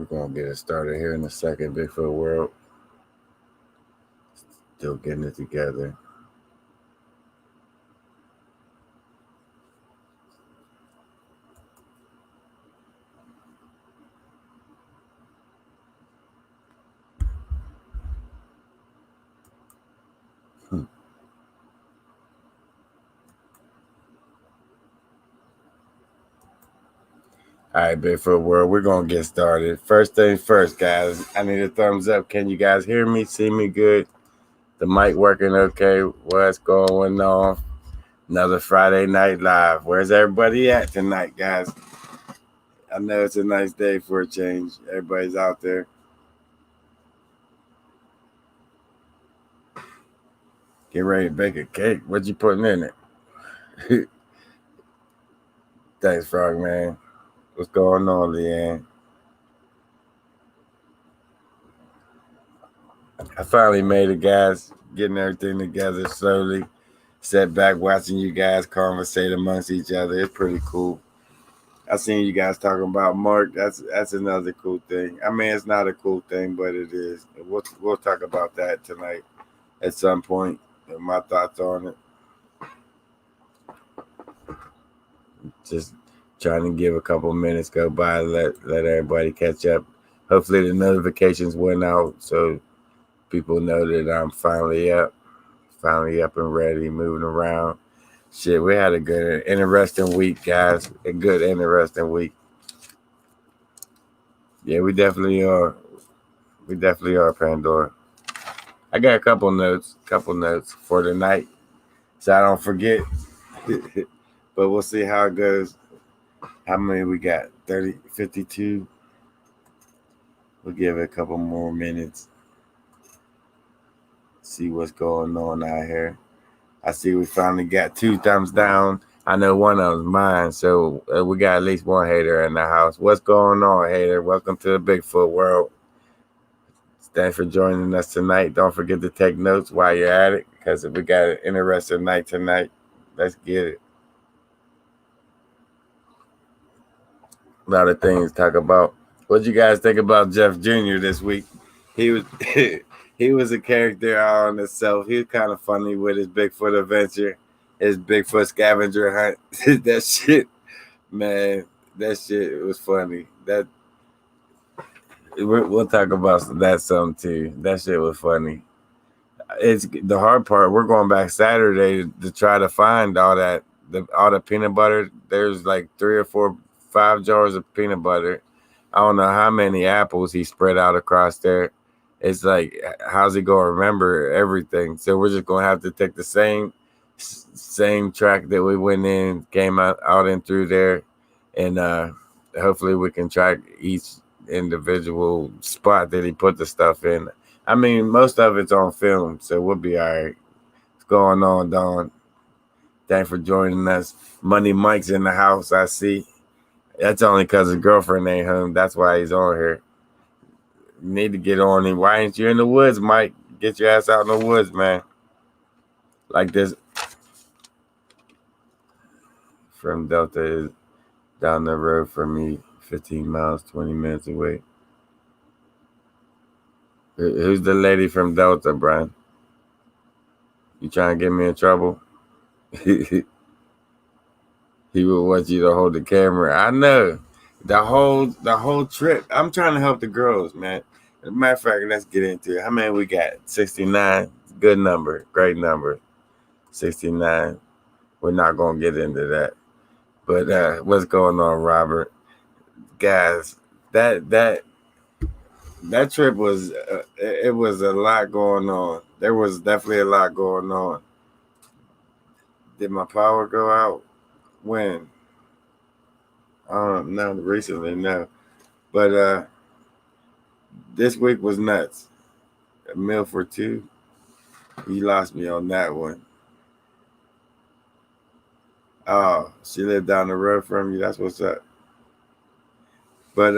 We're gonna get it started here in a second. Bigfoot World, still getting it together. Hmm. All right, Bigfoot World, we're gonna get started. First things first, guys. I need a thumbs up. Can you guys hear me? See me good? The mic working okay? What's going on? Another Friday night live. Where's everybody at tonight, guys? I know it's a nice day for a change. Everybody's out there. Get ready to bake a cake. What you putting in it? Thanks, Frogman. What's going on, Leanne? I finally made it, guys. Getting everything together slowly. Sat back watching you guys conversate amongst each other. It's pretty cool. I seen you guys talking about Mark. That's another cool thing. I mean, it's not a cool thing, but it is. We'll talk about that tonight at some point. My thoughts on it. Just trying to give a couple minutes go by, let everybody catch up. Hopefully the notifications went out so people know that I'm finally up and ready, moving around. Shit, we had a good, interesting week, guys. A good, interesting week. Yeah, we definitely are. We definitely are, Pandora. I got a couple notes for tonight, so I don't forget. But we'll see how it goes. How many we got? 30, 52. We'll give it a couple more minutes. See what's going on out here. I see we finally got 2 thumbs down. I know one of them's mine, so we got at least one hater in the house. What's going on, hater? Welcome to the Bigfoot World. Thanks for joining us tonight. Don't forget to take notes while you're at it, because we got an interesting night tonight. Let's get it. A lot of things to talk about. What you guys think about Jeff Jr. this week? He was he was a character on himself. He was kind of funny with his Bigfoot adventure, his Bigfoot scavenger hunt. That shit, man, that shit was funny. That we'll talk about that some too. That shit was funny. It's the hard part. We're going back Saturday to try to find all the peanut butter. There's like 3 or 4, 5 jars of peanut butter. I don't know how many apples he spread out across there. It's like, how's he gonna remember everything? So we're just gonna have to take the same track that we went in, came out and through there, and hopefully we can track each individual spot that he put the stuff in. I mean, most of it's on film, so we'll be all right. What's going on, Don? Thanks for joining us. Money Mike's in the house, I see. That's only because his girlfriend ain't home. That's why he's on here. You need to get on him. Why ain't you in the woods, Mike? Get your ass out in the woods, man. Like this. From Delta is down the road from me, 15 miles, 20 minutes away. Who's the lady from Delta, Brian? You trying to get me in trouble? He would want you to hold the camera. I know. The whole trip. I'm trying to help the girls, man. As a matter of fact, let's get into it. How many we got? 69. Good number. Great number. 69. We're not gonna get into that. But what's going on, Robert? Guys, that trip was it was a lot going on. There was definitely a lot going on. Did my power go out? When? No, recently, no. But this week was nuts. A meal for 2. You lost me on that one. Oh, she lived down the road from you. That's what's up. But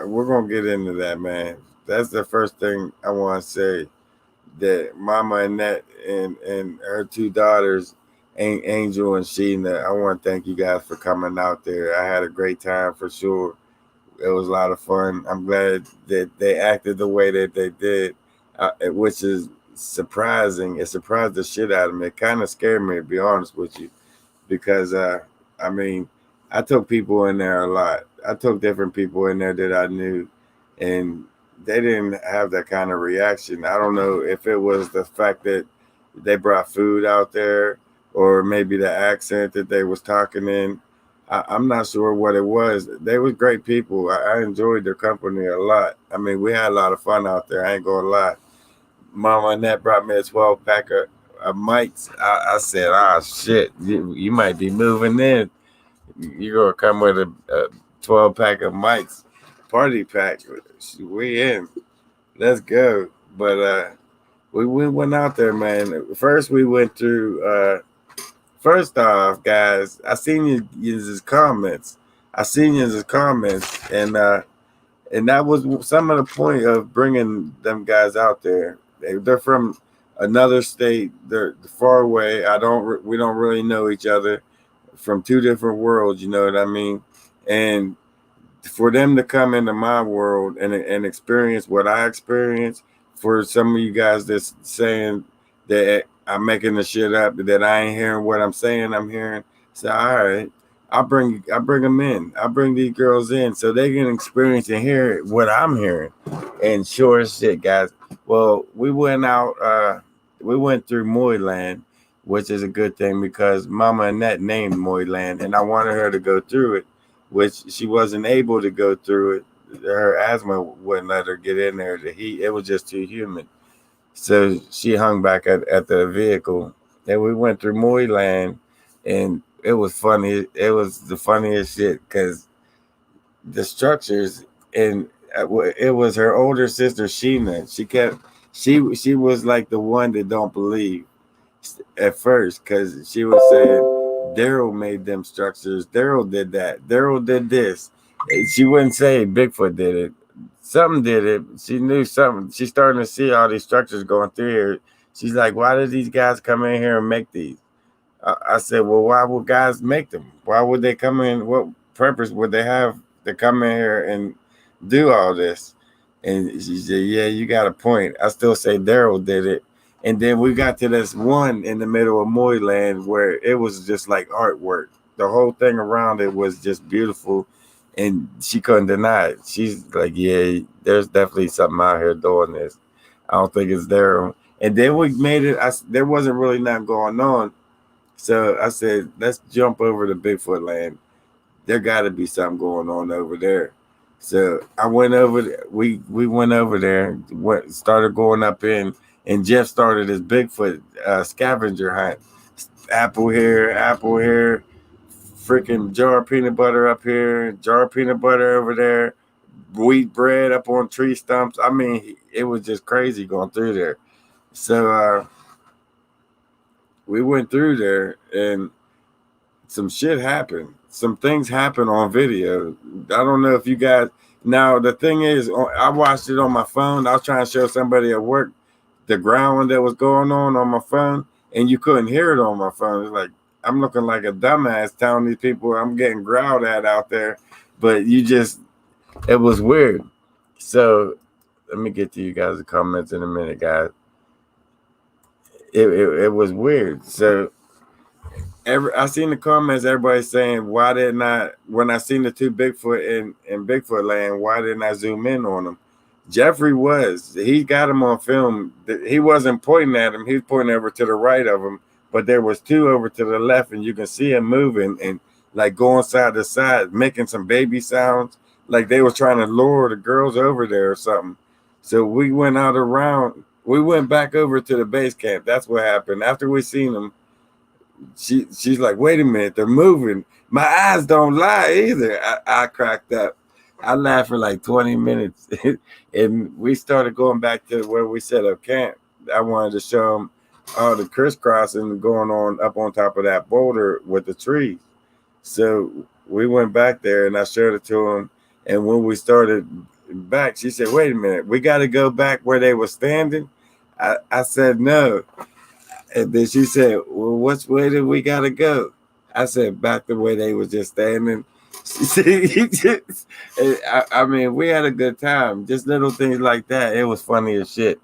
we're gonna get into that, man. That's the first thing I want to say. That Mama Annette and her 2 daughters, Angel and Sheena. I want to thank you guys for coming out there. I had a great time for sure. It was a lot of fun. I'm glad that they acted the way that they did, which is surprising. It surprised the shit out of me. It kind of scared me, to be honest with you, because I mean, I took people in there a lot. I took different people in there that I knew, and they didn't have that kind of reaction. I don't know if it was the fact that they brought food out there, or maybe the accent that they was talking in. I'm not sure what it was. They were great people. I enjoyed their company a lot. I mean, we had a lot of fun out there. I ain't gonna lie. Mama Annette brought me a 12 pack of mics. I said, "Ah, shit, you might be moving in. You're gonna come with a 12 pack of mics, party pack. We in. Let's go." But we went out there, man. First, we went through. First off, guys, I seen you comments. I seen you comments, and that was some of the point of bringing them guys out there. They're from another state. They're far away. We don't really know each other, from two different worlds. You know what I mean? And for them to come into my world and experience what I experienced, for some of you guys that's saying that I'm making the shit up, that I ain't hearing what I'm saying, I'm hearing. So all right, I bring them in. I bring these girls in so they can experience and hear what I'm hearing. And sure as shit, guys. Well, we went out. We went through Moyland, which is a good thing because Mama Annette named Moyland, and I wanted her to go through it, which she wasn't able to go through it. Her asthma wouldn't let her get in there. The heat, it was just too humid. So she hung back at the vehicle. And we went through Moyland, and it was funny. It was the funniest shit because the structures, and it was her older sister Sheena. She was like the one that don't believe at first, because she was saying Daryl made them structures. Daryl did that. Daryl did this. She wouldn't say Bigfoot did it. Something did it. She knew something. She's starting to see all these structures going through here. She's like, why did these guys come in here and make these? I said, well, why would guys make them? Why would they come in? What purpose would they have to come in here and do all this? And she said, yeah, you got a point. I still say Daryl did it. And then we got to this one in the middle of Moyland where it was just like artwork. The whole thing around it was just beautiful. And she couldn't deny it. She's like, yeah, there's definitely something out here doing this. I don't think it's Daryl. And then we made it. There wasn't really nothing going on. So I said, let's jump over to Bigfoot land. There got to be something going on over there. So I went over there. We went over there, started going up in, and Jeff started his Bigfoot scavenger hunt. Apple here, freaking jar of peanut butter up here, jar of peanut butter over there, wheat bread up on tree stumps. I mean, it was just crazy going through there. So we went through there, and some shit happened. Some things happened on video. I don't know if you guys. Now the thing is, I watched it on my phone. I was trying to show somebody at work the ground that was going on my phone, and you couldn't hear it on my phone. It's like I'm looking like a dumbass telling these people I'm getting growled at out there, but it was weird. So let me get to you guys' comments in a minute, guys. It was weird. So I seen the comments, everybody saying, why didn't I, when I seen the two Bigfoot in Bigfoot land, why didn't I zoom in on them? Jeffrey he got him on film. He wasn't pointing at him. He was pointing over to the right of him, but there was two over to the left, and you can see him moving and like going side to side, making some baby sounds, like they were trying to lure the girls over there or something. So we went out around. We went back over to the base camp. That's what happened. After we seen them, she's like, wait a minute, they're moving. My eyes don't lie either. I cracked up. I laughed for like 20 minutes. And we started going back to where we set up camp. I wanted to show them all the crisscrossing going on up on top of that boulder with the trees. So we went back there and I showed it to them. And when we started back, she said, wait a minute, we got to go back where they were standing. I said, no. And then she said, well, which way did we got to go? I said, back the way they was just standing. I mean, we had a good time. Just little things like that. It was funny as shit.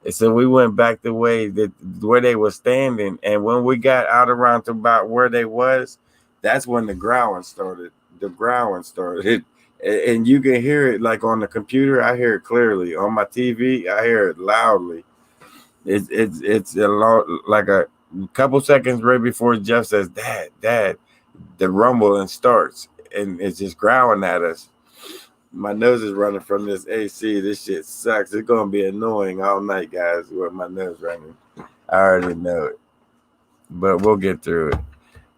And so we went back the way that where they were standing, and when we got out around to about where they was, that's when the growling started. The growling started, and you can hear it like on the computer. I hear it clearly. On my TV, I hear it loudly. It's a lot like a couple seconds right before Jeff says, "Dad, Dad," the rumbling starts, and it's just growling at us. My nose is running from this AC. This shit sucks. It's gonna be annoying all night, guys, with my nose running. I already know it, but we'll get through it.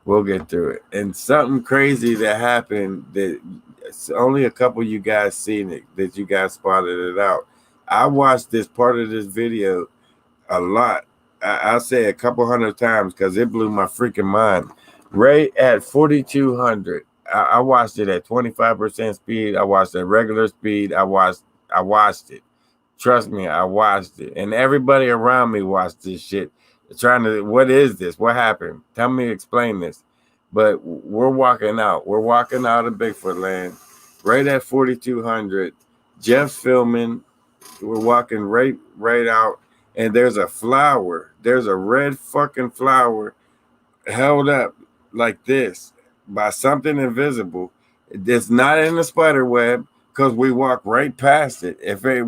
We'll get through it. And something crazy that happened that it's only a couple of you guys seen it, that you guys spotted it out. I watched this part of this video a lot. I'll say a couple hundred times because it blew my freaking mind. Right at 4,200. I watched it at 25% speed. I watched it at regular speed. I watched it. Trust me, I watched it. And everybody around me watched this shit. Trying to, what is this? What happened? Tell me, explain this. But we're walking out. We're walking out of Bigfoot land. Right at 4,200. Jeff's filming. We're walking right out. And there's a flower. There's a red fucking flower held up like this by something invisible. It's not in the spider web because we walked right past it. If it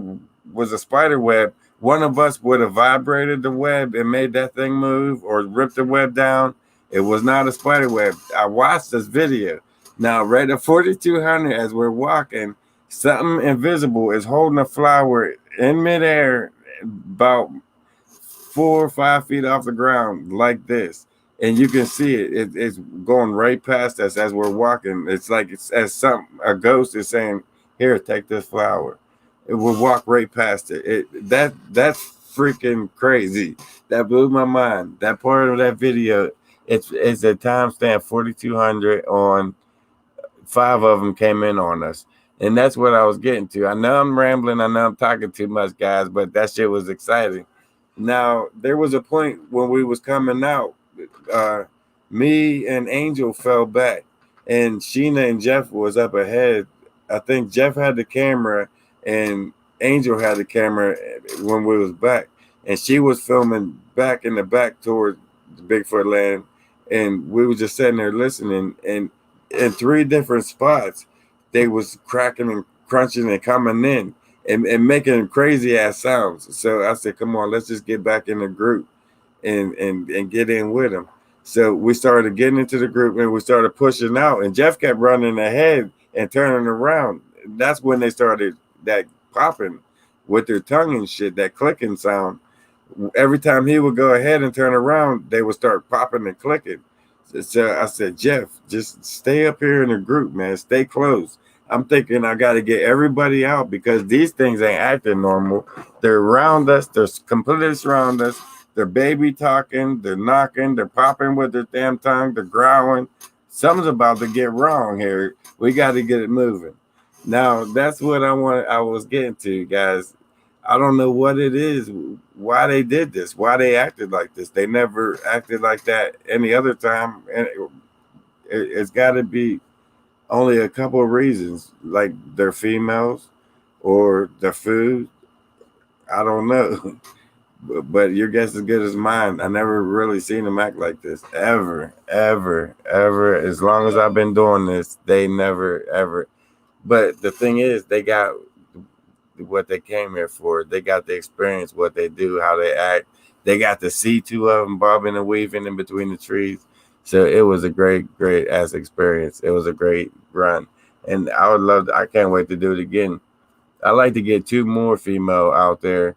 was a spider web, one of us would have vibrated the web and made that thing move or ripped the web down. It was not a spider web. I watched this video. Now, right at 4,200, as we're walking, something invisible is holding a flower in midair about 4 or 5 feet off the ground like this. And you can see it's going right past us as we're walking. It's like it's as a ghost is saying, "Here, take this flower." It will walk right past it. That's freaking crazy. That blew my mind. That part of that video, it's a timestamp 4,200 on 5 of them came in on us. And that's what I was getting to. I know I'm rambling. I know I'm talking too much, guys, but that shit was exciting. Now, there was a point when we was coming out. Me and Angel fell back, and Sheena and Jeff was up ahead. I think Jeff had the camera, and Angel had the camera when we was back, and she was filming back in the back toward the Bigfoot land, and we were just sitting there listening. And in 3 different spots, they was cracking and crunching and coming in and making crazy ass sounds. So I said, "Come on, let's just get back in the group and get in with them." So we started getting into the group and we started pushing out, and Jeff kept running ahead and turning around. That's when they started that popping with their tongue and shit, that clicking sound. Every time he would go ahead and turn around, they would start popping and clicking. So I said, "Jeff, just stay up here in the group, man. Stay close." I'm thinking I got to get everybody out because these things ain't acting normal. They're around us. They're completely surround us. They're baby talking. They're knocking. They're popping with their damn tongue. They're growling. Something's about to get wrong here. We got to get it moving. Now, that's what I was getting to, guys. I don't know what it is, why they did this, why they acted like this. They never acted like that any other time. And it's got to be only a couple of reasons, like they're females or the food. I don't know. But your guess is as good as mine. I never really seen them act like this ever. As long as I've been doing this, they never ever. But the thing is, they got what they came here for. They got the experience, what they do, how they act. They got to see 2 of them bobbing and weaving in between the trees. So it was a great ass experience. It was a great run. And I can't wait to do it again. I like to get 2 more female out there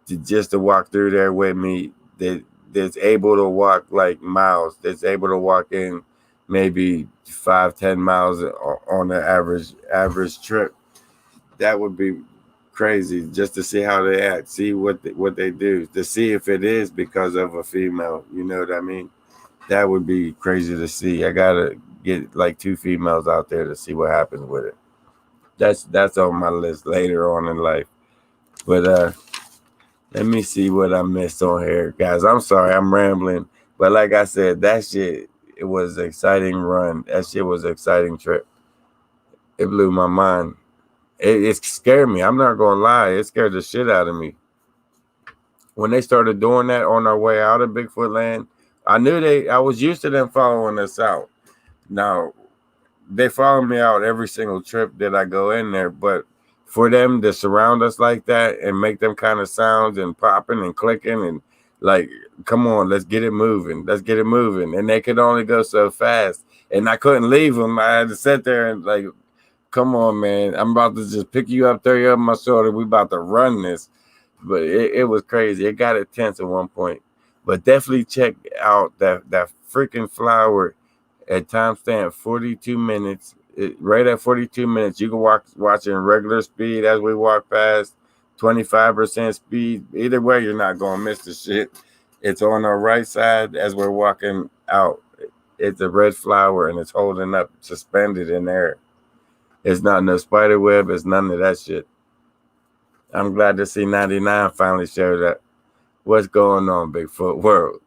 to walk through there with me that's able to walk like miles, that's able to walk in maybe 5-10 miles on the average trip. That would be crazy just to see how they act, see what they do, to see if it is because of a female. You know what I mean? That would be crazy to see. I gotta get like 2 females out there to see what happens with it. That's on my list later on in life. But let me see what I missed on here, guys. I'm sorry, I'm rambling. But like I said, that shit, it was an exciting run. That shit was an exciting trip. It blew my mind. It scared me. I'm not gonna lie. It scared the shit out of me. When they started doing that on our way out of Bigfoot land, I was used to them following us out. Now, they follow me out every single trip that I go in there, but for them to surround us like that and make them kind of sounds and popping and clicking and like, come on, let's get it moving. Let's get it moving. And they could only go so fast. And I couldn't leave them. I had to sit there and like, come on, man. I'm about to just pick you up, throw you up my shoulder. We about to run this. But it was crazy. It got intense at one point. But definitely check out that freaking flower at timestamp 42 minutes. Right at 42 minutes, you can watch in regular speed as we walk past, 25% speed. Either way, you're not going to miss the shit. It's on our right side as we're walking out. It's a red flower and it's holding up suspended in air. It's not no spider web. It's none of that shit. I'm glad to see 99 finally showed up. What's going on, Bigfoot world?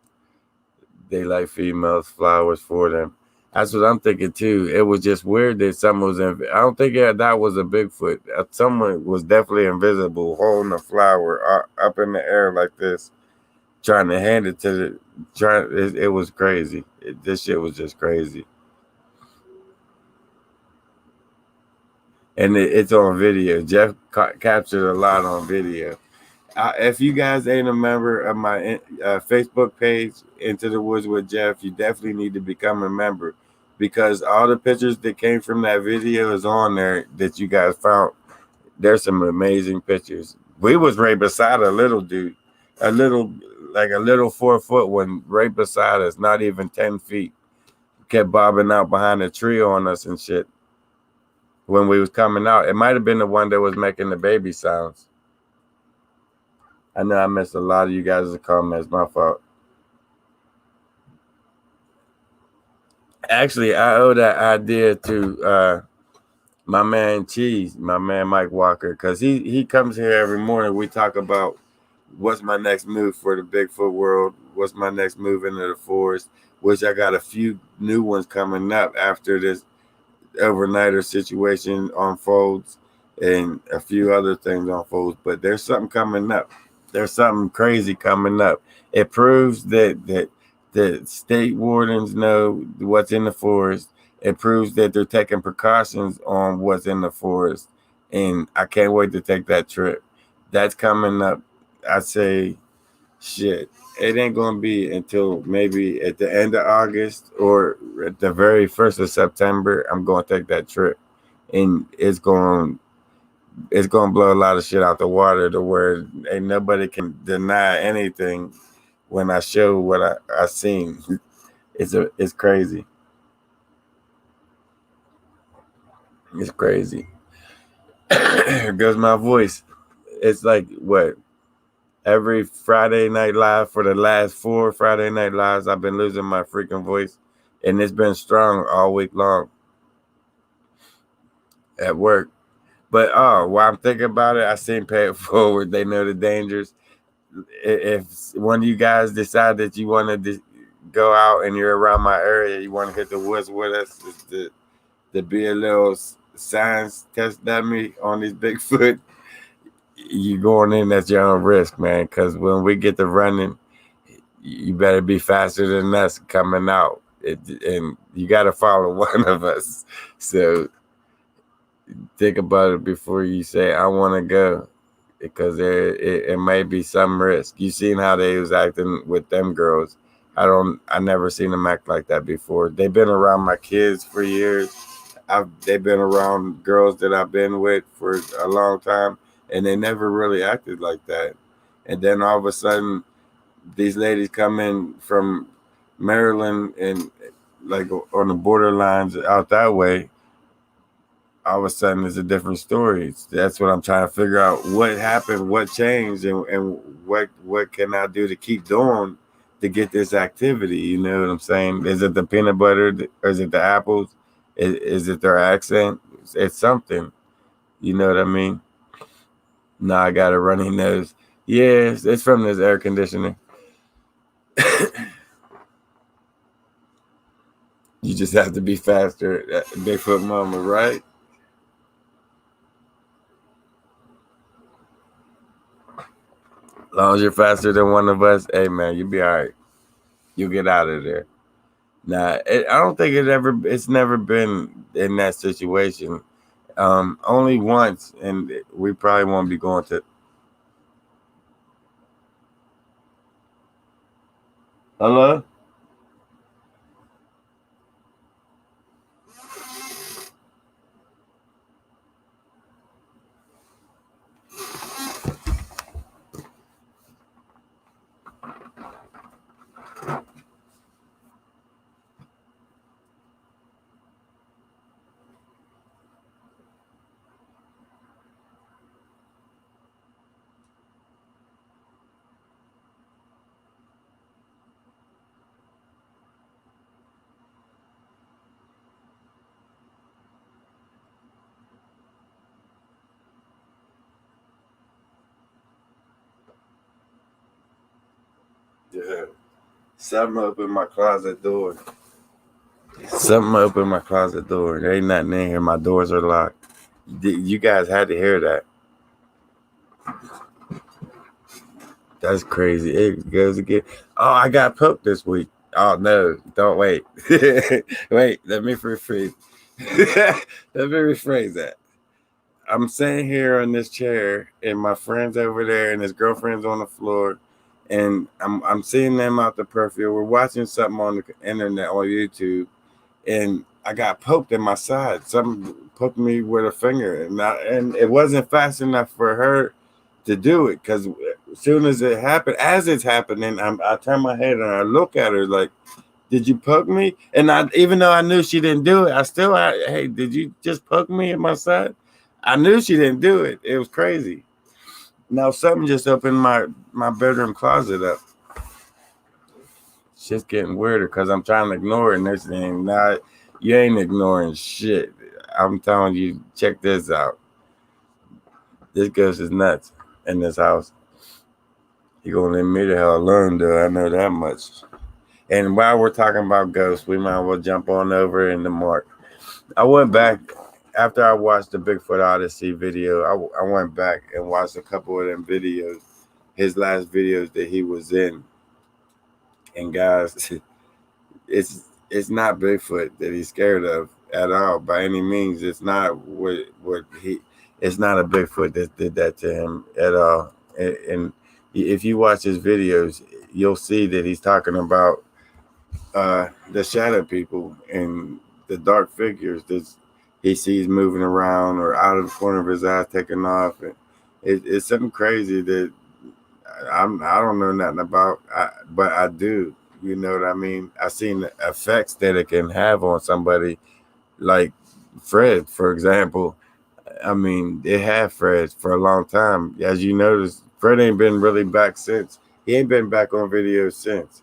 They like females, flowers for them. That's what I'm thinking too. It was just weird that someone was. I don't think that was a Bigfoot. Someone was definitely invisible, holding a flower up in the air like this, trying to hand it to the. It was crazy. This shit was just crazy. And it's on video. Jeff captured a lot on video. If you guys ain't a member of my Facebook page, Into the Woods with Jeff, you definitely need to become a member because all the pictures that came from that video is on there that you guys found. There's some amazing pictures. We was right beside a little dude, a little 4 foot one right beside us, not even 10 feet. Kept bobbing out behind a tree on us and shit when we was coming out. It might have been the one that was making the baby sounds. I know I missed a lot of you guys' comments. My fault. Actually, I owe that idea to my man Cheese, my man Mike Walker, because he comes here every morning. We talk about what's my next move for the Bigfoot world, what's my next move into the forest, which I got a few new ones coming up after this overnighter situation unfolds and a few other things unfolds. But there's something coming up. There's something crazy coming up. It proves that the state wardens know what's in the forest. It proves that they're taking precautions on what's in the forest. And I can't wait to take that trip. That's coming up. I say, shit, it ain't going to be until maybe at the end of August or at the very 1st of September. I'm going to take that trip. And it's going to blow a lot of shit out the water to where ain't nobody can deny anything when I show what I seen. It's crazy. It's crazy. Here goes my voice. It's like what? Every Friday night live for the last 4 Friday night lives, I've been losing my freaking voice. And it's been strong all week long at work. But while I'm thinking about it, I seen Pay It Forward. They know the dangers. If one of you guys decide that you want to go out and you're around my area, you want to hit the woods with us, to be a little science test dummy on these Bigfoot, you going in at your own risk, man. Because when we get to running, you better be faster than us coming out. And you got to follow one of us. So think about it before you say, I want to go. Because it may be some risk. You seen how they was acting with them girls. I never seen them act like that before. They've been around my kids for years. They've been around girls that I've been with for a long time, and they never really acted like that. And then all of a sudden, these ladies come in from Maryland and like on the borderlines out that way. All of a sudden, it's a different story. That's what I'm trying to figure out. What happened? What changed? And what can I do to keep doing to get this activity? You know what I'm saying? Is it the peanut butter? Or is it the apples? Is it their accent? It's something. You know what I mean? Now I got a runny nose. Yeah, it's from this air conditioner. You just have to be faster. Bigfoot mama, right? long as you're faster than one of us, hey man, you'll be all right. You'll get out of there. Nah, I don't think it's never been in that situation. Only once, and we probably won't be going to. Hello? Yeah. Something opened my closet door. Something opened my closet door. There ain't nothing in here. My doors are locked. You guys had to hear that. That's crazy. It goes again. Oh, I got poked this week. Oh no! Don't wait. Wait. Let me rephrase. Let me rephrase that. I'm sitting here on this chair, and my friend's over there, and his girlfriend's on the floor, and I'm seeing them out the peripheral. We're watching something on the internet on YouTube, and I got poked in my side. Something poked me with a finger, and it wasn't fast enough for her to do it because as soon as it happened, as it's happening, I turn my head and I look at her like, "Did you poke me?" And I, even though I knew she didn't do it, I still, hey, did you just poke me in my side? I knew she didn't do it. It was crazy. Now something just opened my bedroom closet up. Shit's getting weirder because I'm trying to ignore it, and this thing, nah, you ain't ignoring shit. I'm telling you, check this out. This ghost is nuts in this house. He gonna leave me the hell alone, though. I know that much. And while we're talking about ghosts, we might as well jump on over into Mark. I went back after I watched the Bigfoot Odyssey video. I went back and watched a couple of them videos, his last videos that he was in. And guys, it's not Bigfoot that he's scared of at all by any means. It's not what he. It's not a Bigfoot that did that to him at all. And if you watch his videos, you'll see that he's talking about the shadow people and the dark figures that he sees moving around or out of the corner of his eye taking off. And it's something crazy that I don't know nothing about, but I do. You know what I mean? I've seen the effects that it can have on somebody, like Fred, for example. I mean, they had Fred for a long time. As you notice, Fred ain't been really back since. He ain't been back on video since.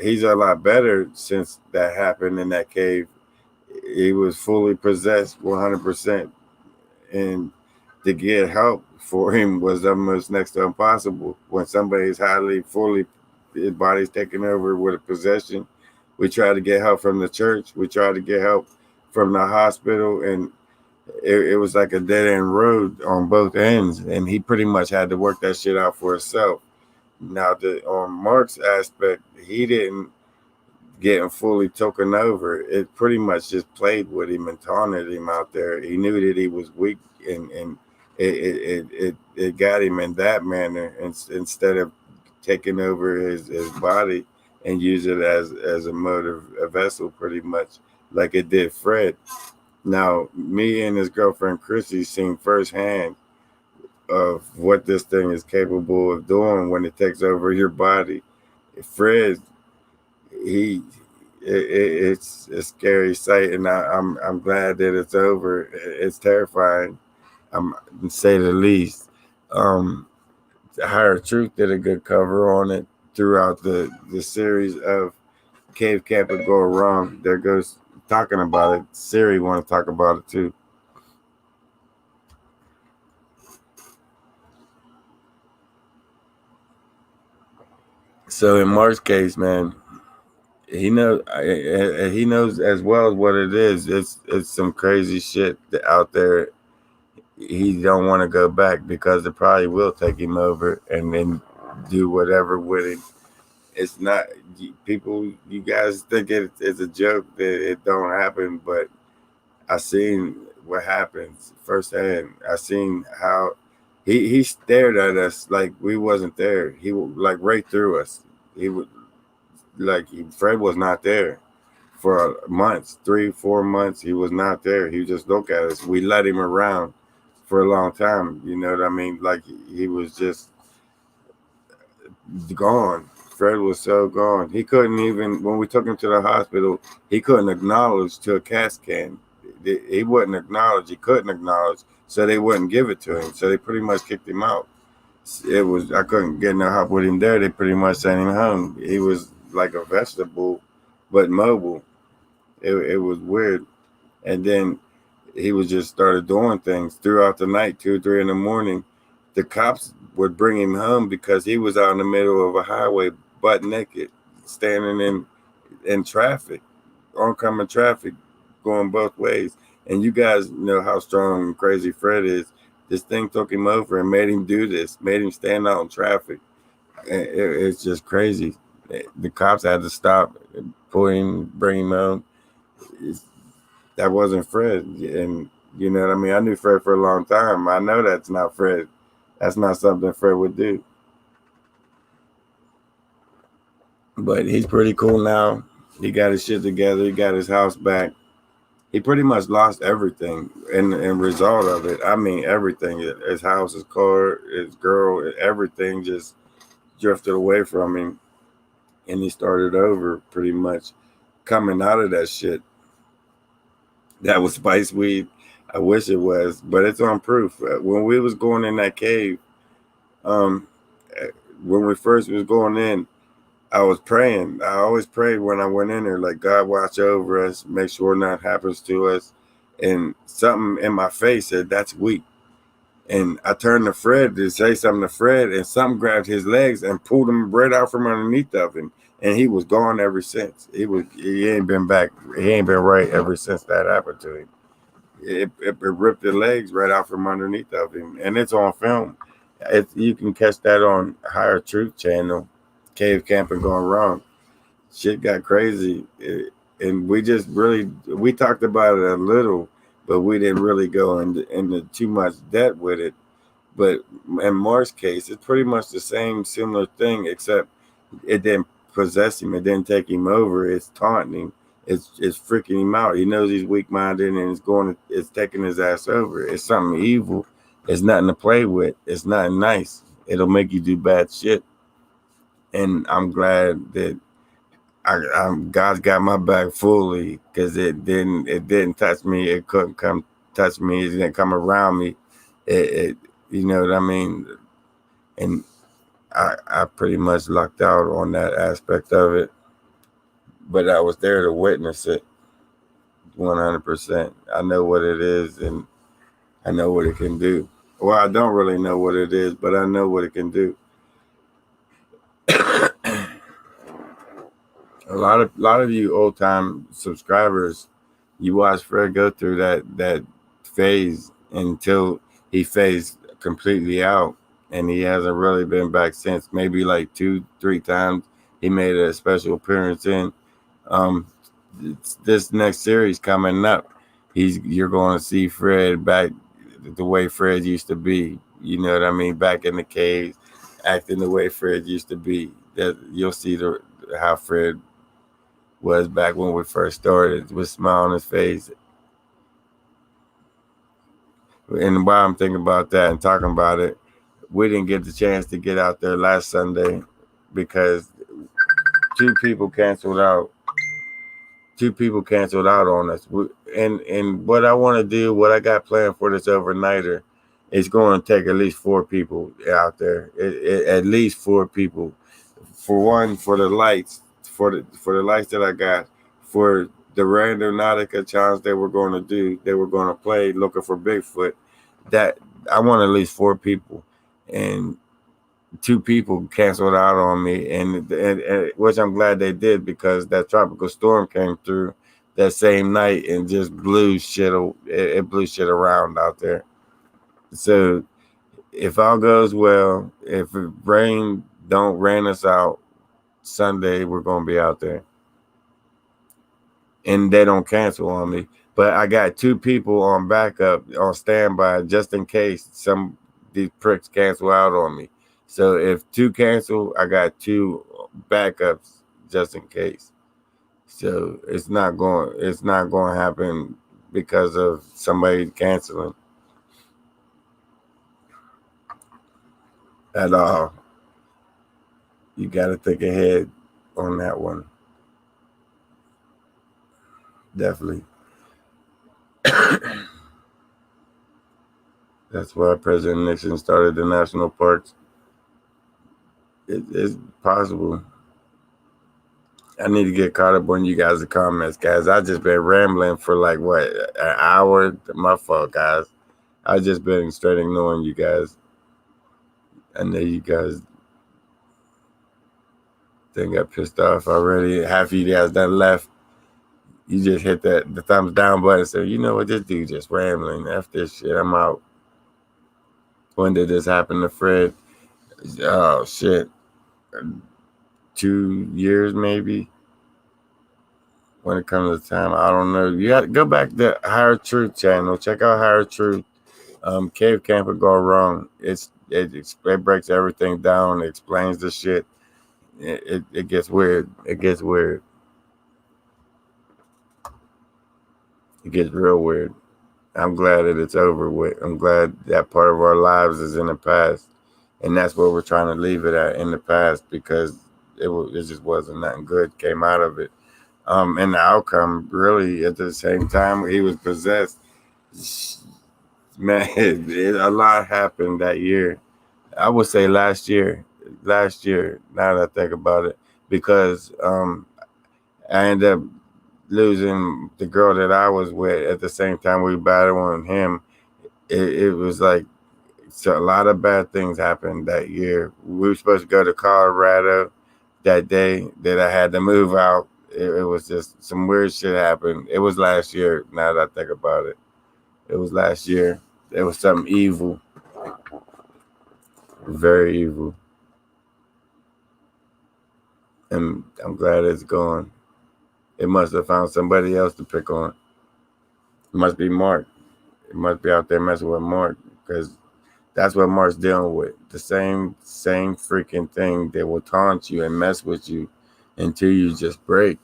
He's a lot better since that happened in that cave. He was fully possessed 100%, and to get help for him was almost next to impossible. When somebody's highly, fully, his body's taken over with a possession, we try to get help from the church. We try to get help from the hospital, and it was like a dead end road on both ends. And he pretty much had to work that shit out for himself. Now, on Mark's aspect, he didn't get him fully taken over. It pretty much just played with him and taunted him out there. He knew that he was weak, and it got him in that manner, and instead of taking over his body and use it as a motive, a vessel, pretty much like it did Fred. Now, me and his girlfriend Chrissy seen firsthand of what this thing is capable of doing when it takes over your body. Fred, he, it's a scary sight, and I'm glad that it's over. It's terrifying, to say the least. Higher Truth did a good cover on it throughout the series of Cave Camp and Go Wrong. There goes talking about it. Siri want to talk about it too. So in Mark's case, man, he knows as well as what it is. It's some crazy shit out there. he don't want to go back because it probably will take him over and then do whatever with it. It's not people. You guys think it's a joke that it don't happen, but I seen what happens firsthand. I seen how he stared at us like we wasn't there. He would like right through us. He would Fred was not there for months, 3-4 months. He was not there. He would just look at us. We let him around for a long time. You know what I mean? Like he was just gone. Fred was so gone. He couldn't even when we took him to the hospital. He couldn't acknowledge to a CAT scan. He wouldn't acknowledge. He couldn't acknowledge, so they wouldn't give it to him. So they pretty much kicked him out. It was I couldn't get no help with him there. They pretty much sent him home. He was like a vegetable, but mobile. It was weird. And then he was just started doing things throughout the night, 2 or 3 in the morning. The cops would bring him home because he was out in the middle of a highway, butt naked, standing in traffic, oncoming traffic, going both ways. And you guys know how strong and crazy Fred is. This thing took him over and made him do this, made him stand out in traffic. It's just crazy. The cops had to stop, pull him, bring him home. That wasn't Fred. And you know what I mean? I knew Fred for a long time. I know that's not Fred. That's not something Fred would do. But he's pretty cool now. He got his shit together. He got his house back. He pretty much lost everything in result of it. I mean, everything. His house, his car, his girl, everything just drifted away from him. And he started over pretty much coming out of that shit. That was spice weed. I wish it was, but it's on proof. When we was going in that cave, when we first was going in, I was praying. I always prayed when I went in there, like, God watch over us, make sure nothing happens to us. And something in my face said, that's weak. And I turned to Fred to say something to Fred, and something grabbed his legs and pulled him right out from underneath of him. And he was gone ever since. He ain't been back. He ain't been right ever since that happened to him. It ripped the legs right out from underneath of him. And it's on film. You can catch that on Higher Truth channel. Cave camping gone wrong. Shit got crazy. And we talked about it a little, but we didn't really go into too much depth with it. But in Mark's case, it's pretty much the same similar thing, except it didn't possess him. It didn't take him over. It's taunting him. It's freaking him out. He knows he's weak-minded and it's taking his ass over. It's something evil. It's nothing to play with. It's nothing nice. It'll make you do bad shit. And I'm glad that God's got my back fully, because it didn't touch me. It couldn't come touch me. It didn't come around me. It you know what I mean? And I pretty much lucked out on that aspect of it. But I was there to witness it 100%. I know what it is, and I know what it can do. Well, I don't really know what it is, but I know what it can do. A lot of you old time subscribers, you watch Fred go through that phase until he phased completely out, and he hasn't really been back since. Maybe like 2-3 times he made a special appearance in. This next series coming up, you're going to see Fred back the way Fred used to be. You know what I mean? Back in the caves, acting the way Fred used to be. That you'll see how Fred was back when we first started, with a smile on his face. And while I'm thinking about that and talking about it, we didn't get the chance to get out there last Sunday because 2 people canceled out. 2 people canceled out on us. And what I want to do, what I got planned for this overnighter, is going to take at least 4 people out there. At least 4 people. For one, for the lights. For the lights that I got, for the Randonautica challenge they were going to do, they were going to play looking for Bigfoot. That I want at least 4 people, and 2 people canceled out on me, and which I'm glad they did, because that tropical storm came through that same night and just blew shit. It blew shit around out there. So if all goes well, if it rain don't rain us out Sunday, we're gonna be out there, and they don't cancel on me. But I got 2 people on backup on standby just in case some these pricks cancel out on me. So if 2 cancel, I got 2 backups just in case. So it's not going to happen because of somebody canceling at all. You got to think ahead on that one. Definitely. That's why President Nixon started the national parks. It's possible. I need to get caught up on you guys' comments, guys. I just been rambling for like what, an hour. My fault, guys. I just been straight ignoring you guys. I know you guys then got pissed off already. Half of you guys done left. You just hit the thumbs down button. So you know what, this dude just rambling. F this shit. I'm out. When did this happen to Fred? Oh shit. 2 years maybe. When it comes to time, I don't know. You got to go back to Higher Truth channel. Check out Higher Truth. Cave Camper Go Wrong. It breaks everything down. It explains the shit. It gets weird. It gets weird. It gets real weird. I'm glad that it's over with. I'm glad that part of our lives is in the past, and that's where we're trying to leave it at, in the past, because it just wasn't nothing good came out of it. And the outcome, really, at the same time he was possessed, man, a lot happened that year. I would say last year, now that I think about it, because I ended up losing the girl that I was with at the same time we battling him. It was like, so a lot of bad things happened that year. We were supposed to go to Colorado that day that I had to move out. It was just some weird shit happened. It was last year. Now that I think about it, it was last year. It was something evil, very evil, and I'm glad it's gone. It must have found somebody else to pick on. It must be Mark. It must be out there messing with Mark, because that's what Mark's dealing with. The same freaking thing that will taunt you and mess with you until you just break.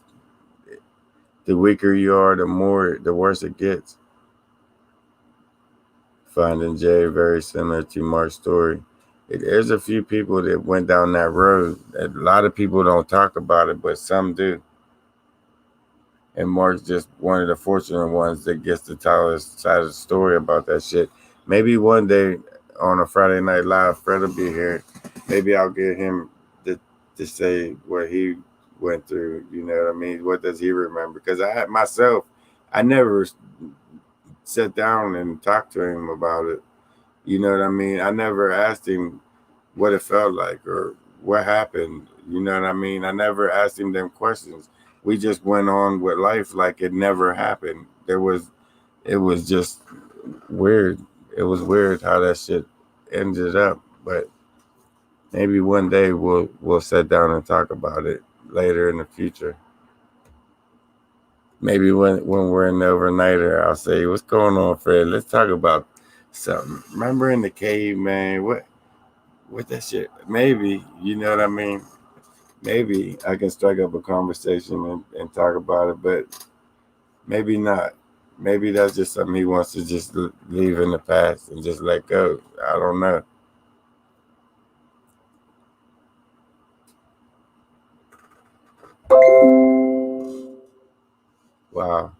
The weaker you are, the worse it gets. Finding Jay, very similar to Mark's story. There's a few people that went down that road. A lot of people don't talk about it, but some do. And Mark's just one of the fortunate ones that gets to tell his side of the story about that shit. Maybe one day on a Friday Night Live, Fred will be here. Maybe I'll get him to say what he went through. You know what I mean? What does he remember? Because I never sat down and talked to him about it. You know what I mean? I never asked him what it felt like or what happened. You know what I mean? I never asked him them questions. We just went on with life like it never happened. It was just weird. It was weird how that shit ended up. But maybe one day we'll sit down and talk about it later in the future. Maybe when we're in the overnighter, I'll say, "What's going on, Fred? Let's talk about something. Remember in the cave, man? What that shit? Maybe, you know what I mean? Maybe I can strike up a conversation and talk about it, but maybe not. Maybe that's just something he wants to just leave in the past and just let go. I don't know. Wow.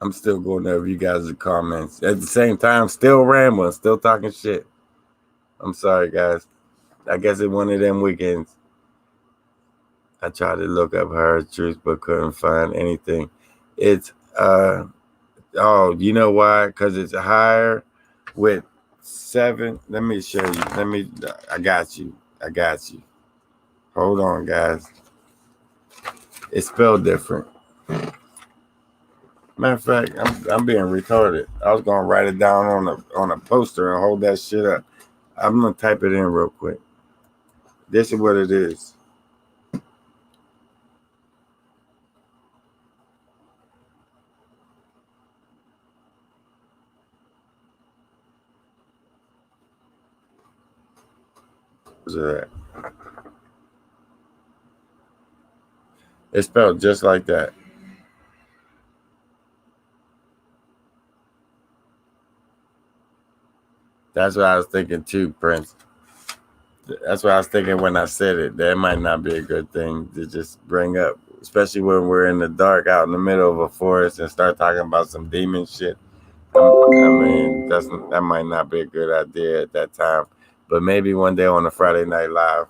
I'm still going over you guys' comments. At the same time, still rambling, still talking shit. I'm sorry, guys. I guess it's one of them weekends. I tried to look up Higher Truth, but couldn't find anything. It's oh, you know why? Because it's higher with 7. Let me show you. I got you. Hold on, guys. It's spelled different. Matter of fact, I'm being retarded. I was gonna write it down on a poster and hold that shit up. I'm gonna type it in real quick. This is what it is. What's that? It's spelled just like that. That's what I was thinking too, Prince. That's what I was thinking when I said it. That might not be a good thing to just bring up, especially when we're in the dark, out in the middle of a forest, and start talking about some demon shit. I mean, that might not be a good idea at that time. But maybe one day on a Friday Night Live,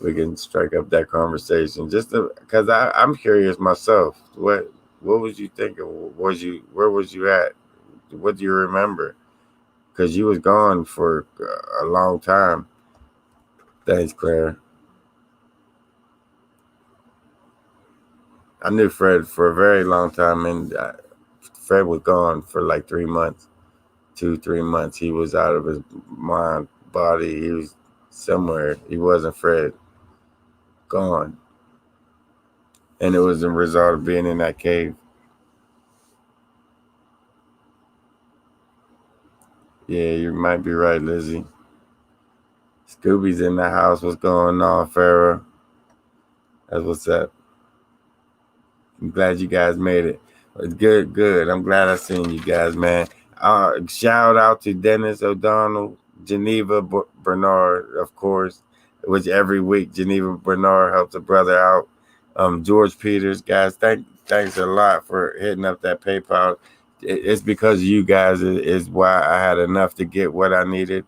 we can strike up that conversation. Just because I'm curious myself. What was you thinking? Where was you at? What do you remember? Because you was gone for a long time. Thanks, Claire. I knew Fred for a very long time, and Fred was gone for like 3 months, 2, 3 months. He was out of his mind, body. He was somewhere. He wasn't Fred. Gone, and it was a result of being in that cave. Yeah, you might be right, Lizzie. Scooby's in the house. What's going on, Farrah? That's what's up. I'm glad you guys made it. It's good, good. I'm glad I seen you guys, man. Shout out to Dennis O'Donnell, Geneva Bernard, of course, which every week Geneva Bernard helps a brother out. George Peters, guys, thanks a lot for hitting up that PayPal. It's because of you guys is why I had enough to get what I needed.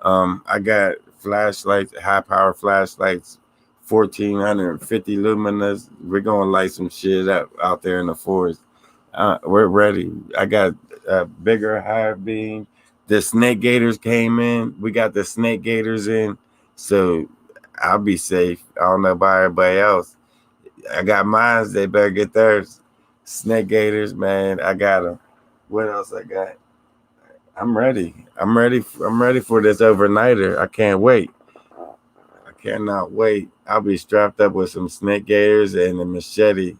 I got flashlights, high power flashlights, 1450 luminous. We're gonna light some shit up out there in the forest. We're ready. I got a bigger higher beam. The snake gators came in. We got the snake gators in, so I'll be safe. I don't know about everybody else. I got mines. They better get theirs. Snake gators, man. I got them. What else I got? I'm ready. I'm ready. I'm ready for this overnighter. I can't wait. I cannot wait. I'll be strapped up with some snake gators and a machete,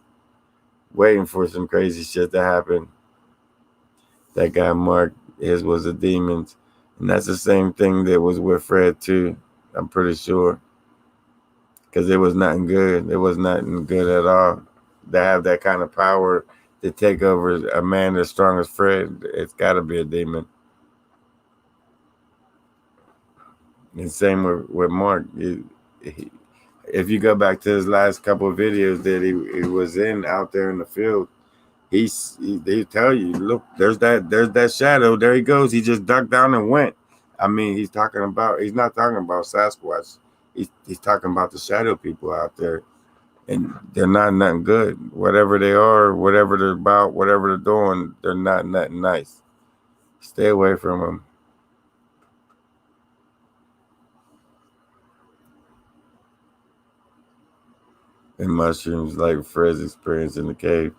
waiting for some crazy shit to happen. That guy Mark, his was a demons, and that's the same thing that was with Fred too. I'm pretty sure, because it was nothing good. It was nothing good at all. To have that kind of power to take over a man as strong as Fred, it's got to be a demon. And same with Mark. If you go back to his last couple of videos that he was in out there in the field, they tell you, look, there's that shadow. There he goes. He just ducked down and went. I mean, he's not talking about Sasquatch. He's talking about the shadow people out there, and they're not nothing good. Whatever they are, whatever they're about, whatever they're doing, they're not nothing nice. Stay away from them. And mushrooms, like Fred's experience in the cave.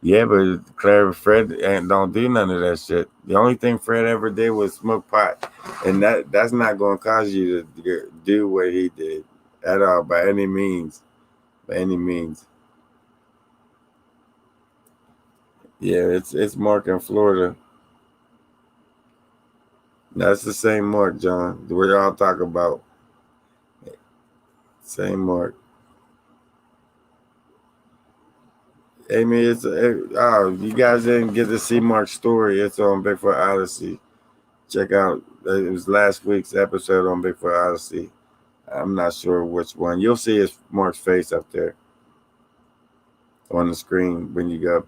Yeah, but Fred and don't do none of that shit. The only thing Fred ever did was smoke pot, and that's not going to cause you to do what he did at all by any means. By any means. Yeah, it's Mark in Florida. That's the same Mark, John. We're all talking about same Mark. Amy, oh, you guys didn't get to see Mark's story. It's on Bigfoot Odyssey. Check out. It was last week's episode on Bigfoot Odyssey. I'm not sure which one. You'll see his Mark's face up there on the screen when you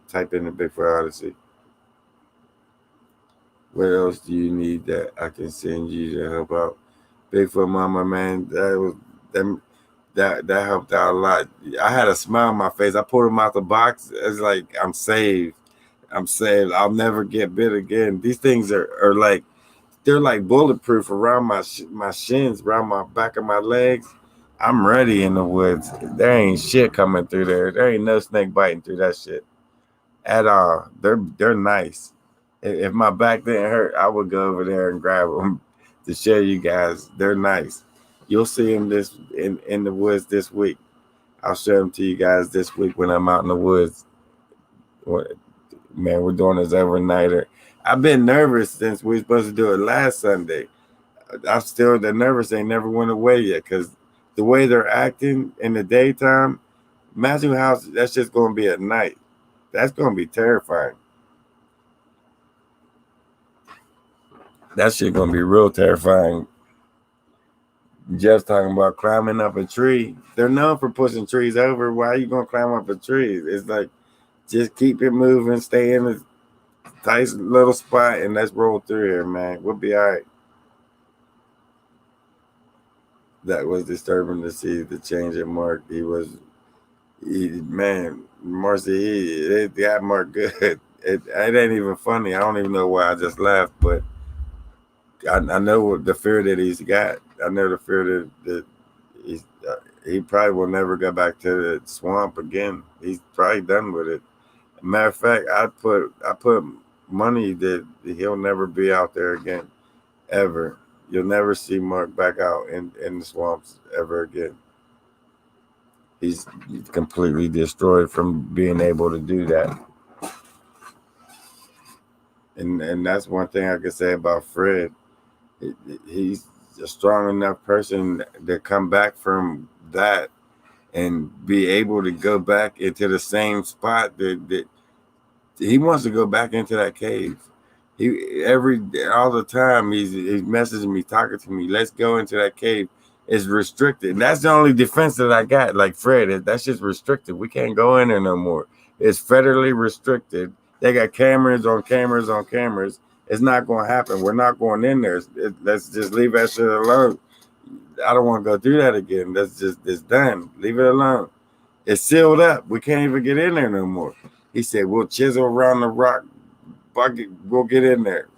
type in the Bigfoot Odyssey. What else do you need that I can send you to help out? Bigfoot Mama, man, that helped out a lot. I had a smile on my face. I pulled him out the box. It's like I'm saved. I'm saved. I'll never get bit again. These things are like they're like bulletproof around my shins, around my back of my legs. I'm ready in the woods. There ain't shit coming through there. There ain't no snake biting through that shit. at all. They're nice. If my back didn't hurt, I would go over there and grab them to show you guys. They're nice. You'll see them this in the woods this week. I'll show them to you guys this week when I'm out in the woods. Man, we're doing this overnighter. I've been nervous since we were supposed to do it last Sunday. I'm still the nervous ain't never went away yet because the way they're acting in the daytime, imagine how that's just going to be at night. That's going to be terrifying. That shit going to be real terrifying. Jeff's talking about climbing up a tree. They're known for pushing trees over. Why are you going to climb up a tree? It's like, just keep it moving, stay in a tight little spot, and let's roll through here, man. We'll be all right. That was disturbing to see the change in Mark. Marcy, it got Mark good. It ain't even funny. I don't even know why I just laughed, but I know the fear that he's got. I know the fear that he probably will never go back to the swamp again. He's probably done with it. Matter of fact, I put money that he'll never be out there again, ever. You'll never see Mark back out in the swamps ever again. He's completely destroyed from being able to do that. And that's one thing I can say about Fred. He's a strong enough person to come back from that and be able to go back into the same spot that he wants to go back into that cave. All the time he's messaging me, talking to me. Let's go into that cave. It's restricted. And that's the only defense that I got. Like Fred, that's just restricted. We can't go in there no more. It's federally restricted. They got cameras on cameras on cameras. It's not going to happen. We're not going in there. Let's just leave that shit alone. I don't want to go through that again. It's done. Leave it alone. It's sealed up. We can't even get in there no more. He said, we'll chisel around the rock bucket. We'll get in there.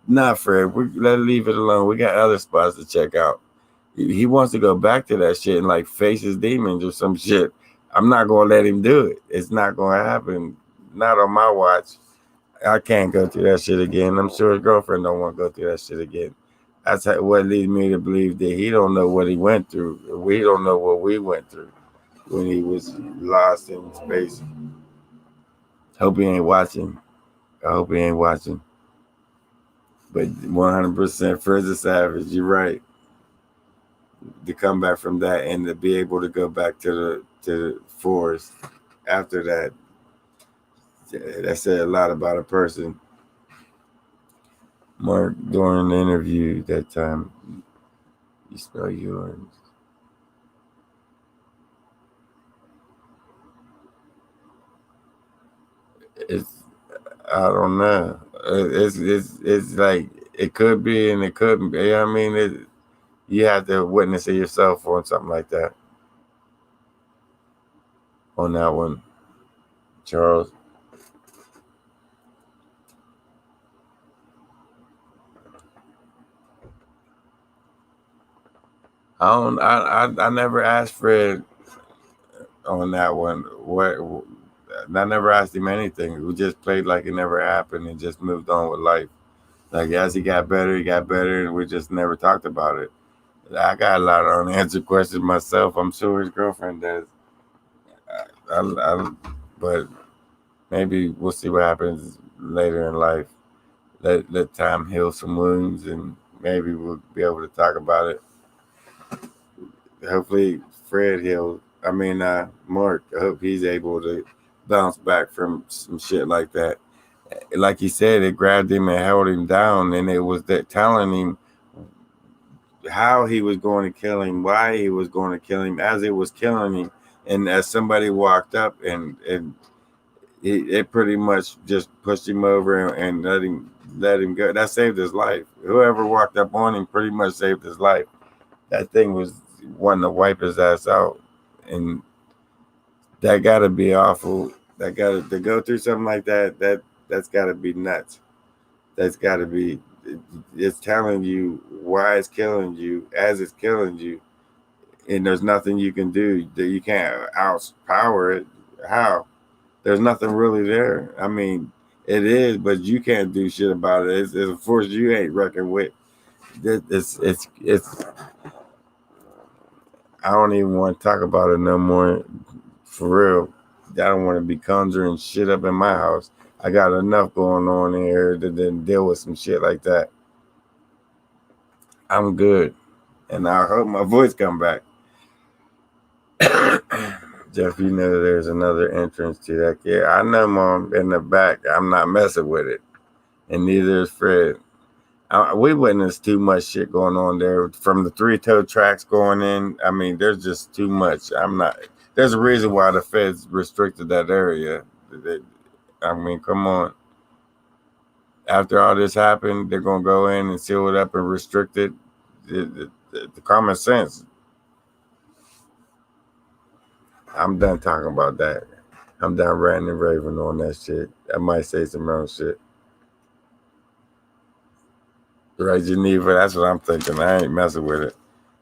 Nah, Fred, let's leave it alone. We got other spots to check out. He wants to go back to that shit and like face his demons or some shit. I'm not going to let him do it. It's not going to happen. Not on my watch. I can't go through that shit again. I'm sure his girlfriend don't want to go through that shit again. That's what leads me to believe that he don't know what he went through. We don't know what we went through when he was lost in space. Hope he ain't watching. I hope he ain't watching. But 100% Fred's Savage, you're right. To come back from that and to be able to go back to the forest after that said a lot about a person. Mark, during the interview that time, you smell urine. I don't know. It's like it could be and it couldn't be. You know what I mean? You have to witness it yourself or something like that. On that one, Charles. I never asked Fred on that one. I never asked him anything. We just played like it never happened and just moved on with life. Like as he got better, and we just never talked about it. I got a lot of unanswered questions myself. I'm sure his girlfriend does. But maybe we'll see what happens later in life. Let time heal some wounds, and maybe we'll be able to talk about it. Hopefully, Fred heals. Mark. I hope he's able to bounce back from some shit like that. Like he said, it grabbed him and held him down, and it was that telling him how he was going to kill him, why he was going to kill him, as it was killing him, and as somebody walked up and it pretty much just pushed him over and let him go. That saved his life. Whoever walked up on him pretty much saved his life. That thing was wanting to wipe his ass out, and that got to be awful. That got to go through something like that. That's got to be nuts. That's got to be. It's telling you why it's killing you as it's killing you, and there's nothing you can do that you can't outpower it. How? There's nothing really there. I mean, it is, but you can't do shit about it. It's a force you ain't reckoned with. It's. I don't even want to talk about it no more. For real, I don't want to be conjuring shit up in my house. I got enough going on in here to then deal with some shit like that. I'm good, and I hope my voice come back. Jeff, you know there's another entrance to that. Yeah, I know, Mom, in the back. I'm not messing with it, and neither is Fred. We witnessed too much shit going on there from the three-toe tracks going in. I mean, there's just too much. I'm not. There's a reason why the feds restricted that area. I mean, come on. After all this happened, they're gonna go in and seal it up and restrict it. The common sense. I'm done talking about that. I'm done ranting and raving on that shit. I might say some wrong shit. Right, Geneva? That's what I'm thinking. I ain't messing with it.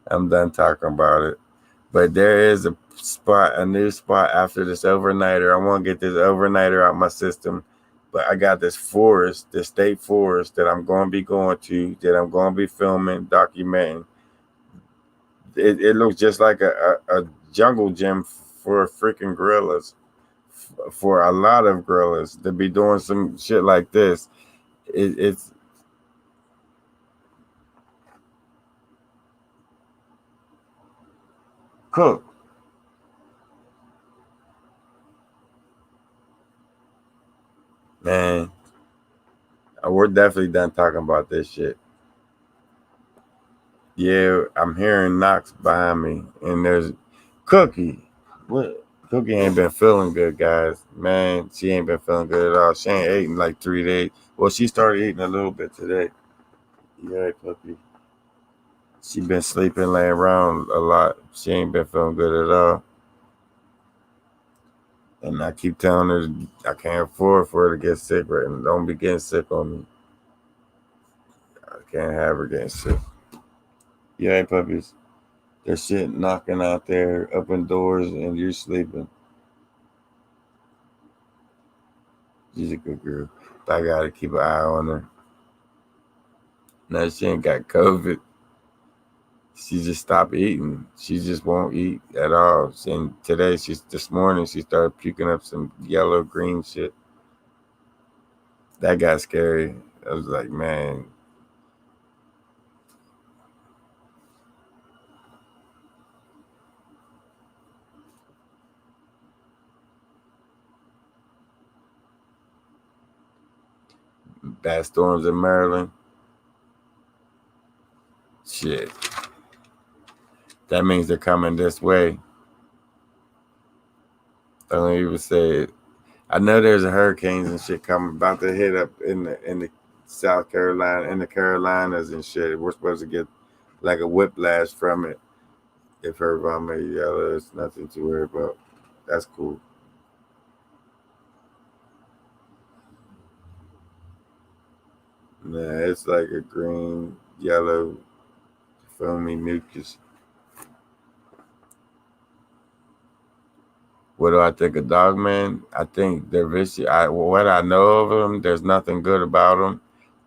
I'm done talking about it. But there is a new spot after this overnighter. I want to get this overnighter out my system. But I got this forest, this state forest that I'm going to be going to, that I'm going to be filming, documenting. It looks just like a jungle gym for freaking gorillas, for a lot of gorillas to be doing some shit like this. It's cook. Man, we're definitely done talking about this shit. Yeah, I'm hearing knocks behind me, and there's Cookie. What? Cookie ain't been feeling good, guys. Man, she ain't been feeling good at all. She ain't eating like 3 days. Well, she started eating a little bit today. Yeah, Cookie. She been sleeping, laying around a lot. She ain't been feeling good at all. And I keep telling her I can't afford for her to get sick right now. Don't be getting sick on me. I can't have her getting sick. Yeah, puppies. There's shit knocking out there, open doors, and you're sleeping. She's a good girl. But I gotta keep an eye on her. No, she ain't got COVID. She just stopped eating. She just won't eat at all. And today, this morning, she started puking up some yellow green shit. That got scary. I was like, man. Bad storms in Maryland. Shit. That means they're coming this way. I don't even say it. I know there's a hurricanes and shit coming about to hit up in the South Carolina, in the Carolinas and shit. We're supposed to get like a whiplash from it. If her vomit yellow, it's nothing to worry about. That's cool. Nah, it's like a green, yellow, foamy mucus. What do I think of Dogman? I think they're vicious. What I know of them, there's nothing good about them.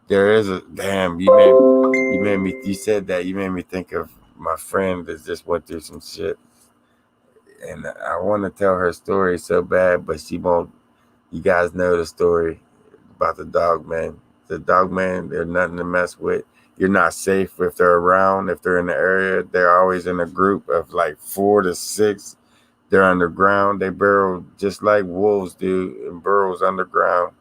There is a damn. You said that. You made me think of my friend that just went through some shit, and I want to tell her story so bad, but she won't. You guys know the story about the dog man. The dog man, they're nothing to mess with. You're not safe if they're around. If they're in the area, they're always in a group of like 4 to 6. They're underground. They burrow just like wolves do in burrows underground.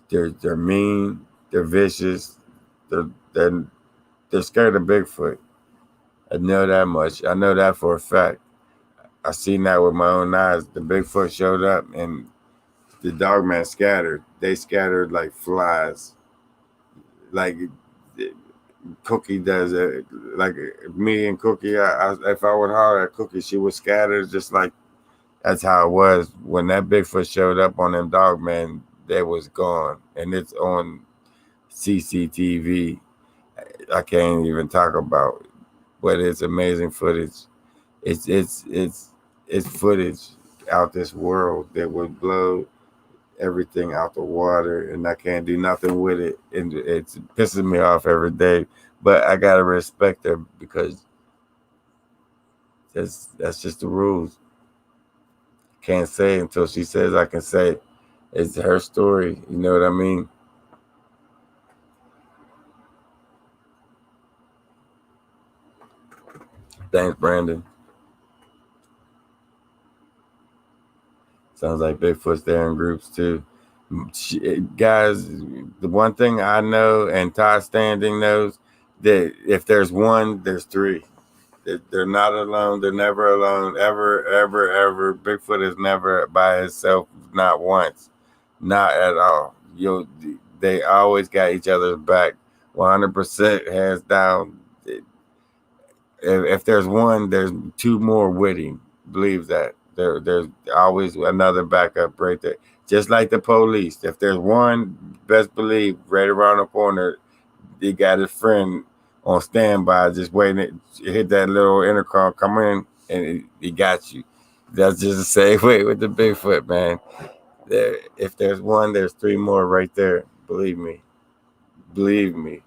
They're mean. They're vicious. They're they're they're scared of Bigfoot. I know that much. I know that for a fact. I seen that with my own eyes. The Bigfoot showed up and the dogman scattered. They scattered like flies. Like Cookie does it. Like me and Cookie, if I would holler at Cookie, she would scatter just like that's how it was. When that Bigfoot showed up on them dogmen, they was gone. And it's on CCTV. I can't even talk about it, but it's amazing footage. It's footage. out this world that would blow everything out the water, and I can't do nothing with it, and it's pissing me off every day. But I gotta respect her because that's just the rules. Can't say until she says I can say. It's her story. You know what I mean? Thanks, Brandon. Sounds like Bigfoot's there in groups too. Guys, the one thing I know and Todd Standing knows that if there's one, there's three. They're not alone. They're never alone. Ever, ever, ever. Bigfoot is never by itself. Not once. Not at all. They always got each other's back. 100% hands down. If there's one, there's two more waiting. Believe that. There's always another backup right there. Just like the police. If there's one, best believe right around the corner, he got his friend on standby, just waiting. Hit that little intercom, come in, and he got you. That's just the same way with the Bigfoot, man. If there's one, there's three more right there. Believe me. Believe me.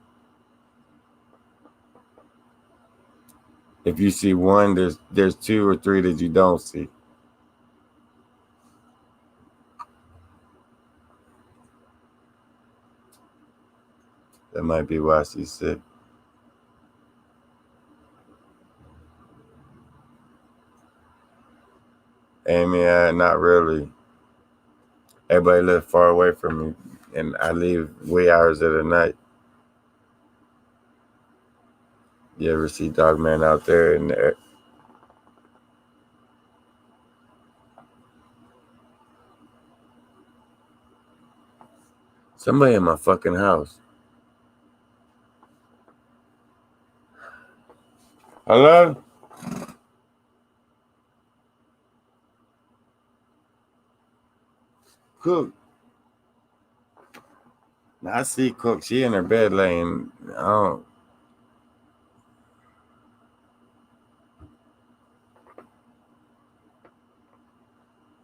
If you see one, there's two or three that you don't see. That might be why she's sick. Amy, not really. Everybody lives far away from me, and I leave wee hours of the night. You ever see Dogman out there in there? Somebody in my fucking house. Hello? Cook. I see Cook. She in her bed laying. Oh.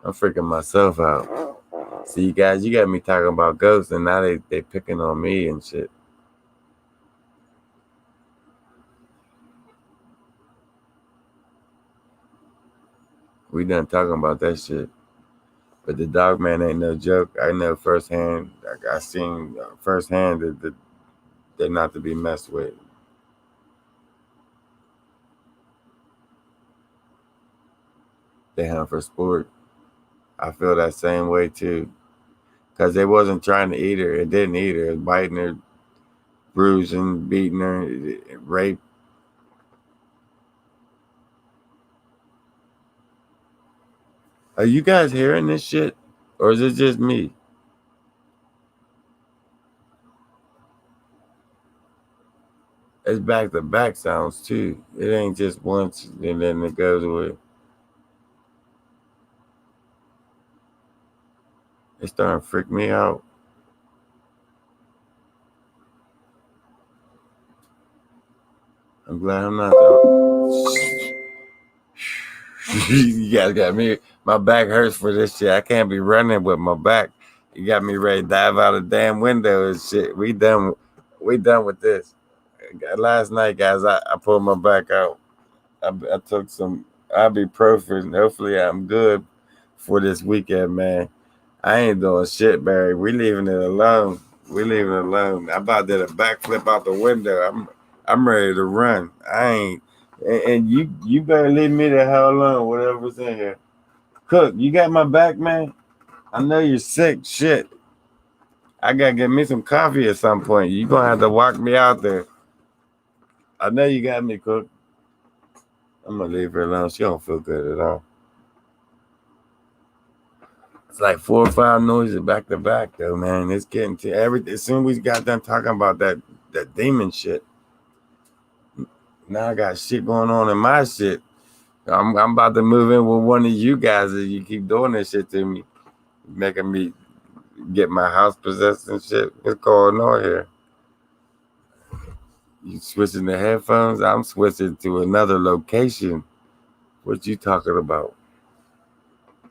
I'm freaking myself out. See, you guys, you got me talking about ghosts, and now they picking on me and shit. We done talking about that shit. But the dog man ain't no joke. I know firsthand. I seen firsthand that they're not to be messed with. They hunt for sport. I feel that same way too. Cause they wasn't trying to eat her. It didn't eat her. It was biting her, bruising, beating her, rape. Are you guys hearing this shit? Or is it just me? It's back to back sounds too. It ain't just once and then it goes away. It's starting to freak me out. I'm glad I'm not. You guys got me. My back hurts for this shit. I can't be running with my back. You got me ready to dive out a damn window and shit. We done. We done with this. Last night, guys, I pulled my back out. I took some ibuprofen. Hopefully, I'm good for this weekend, man. I ain't doing shit, Barry. We leaving it alone. We leaving it alone. I about did a backflip out the window. I'm ready to run. I ain't. And you better leave me the hell alone. Whatever's in here. Cook, you got my back, man. I know you're sick. Shit. I gotta get me some coffee at some point. You gonna have to walk me out there. I know you got me, Cook. I'm gonna leave her alone. She don't feel good at all. It's like 4 or 5 noises back to back, though, man. It's getting to everything. As soon as we got done talking about that demon shit, now I got shit going on in my shit. I'm about to move in with one of you guys if you keep doing this shit to me, making me get my house possessed and shit. What's going on here? You switching the headphones? I'm switching to another location. What you talking about?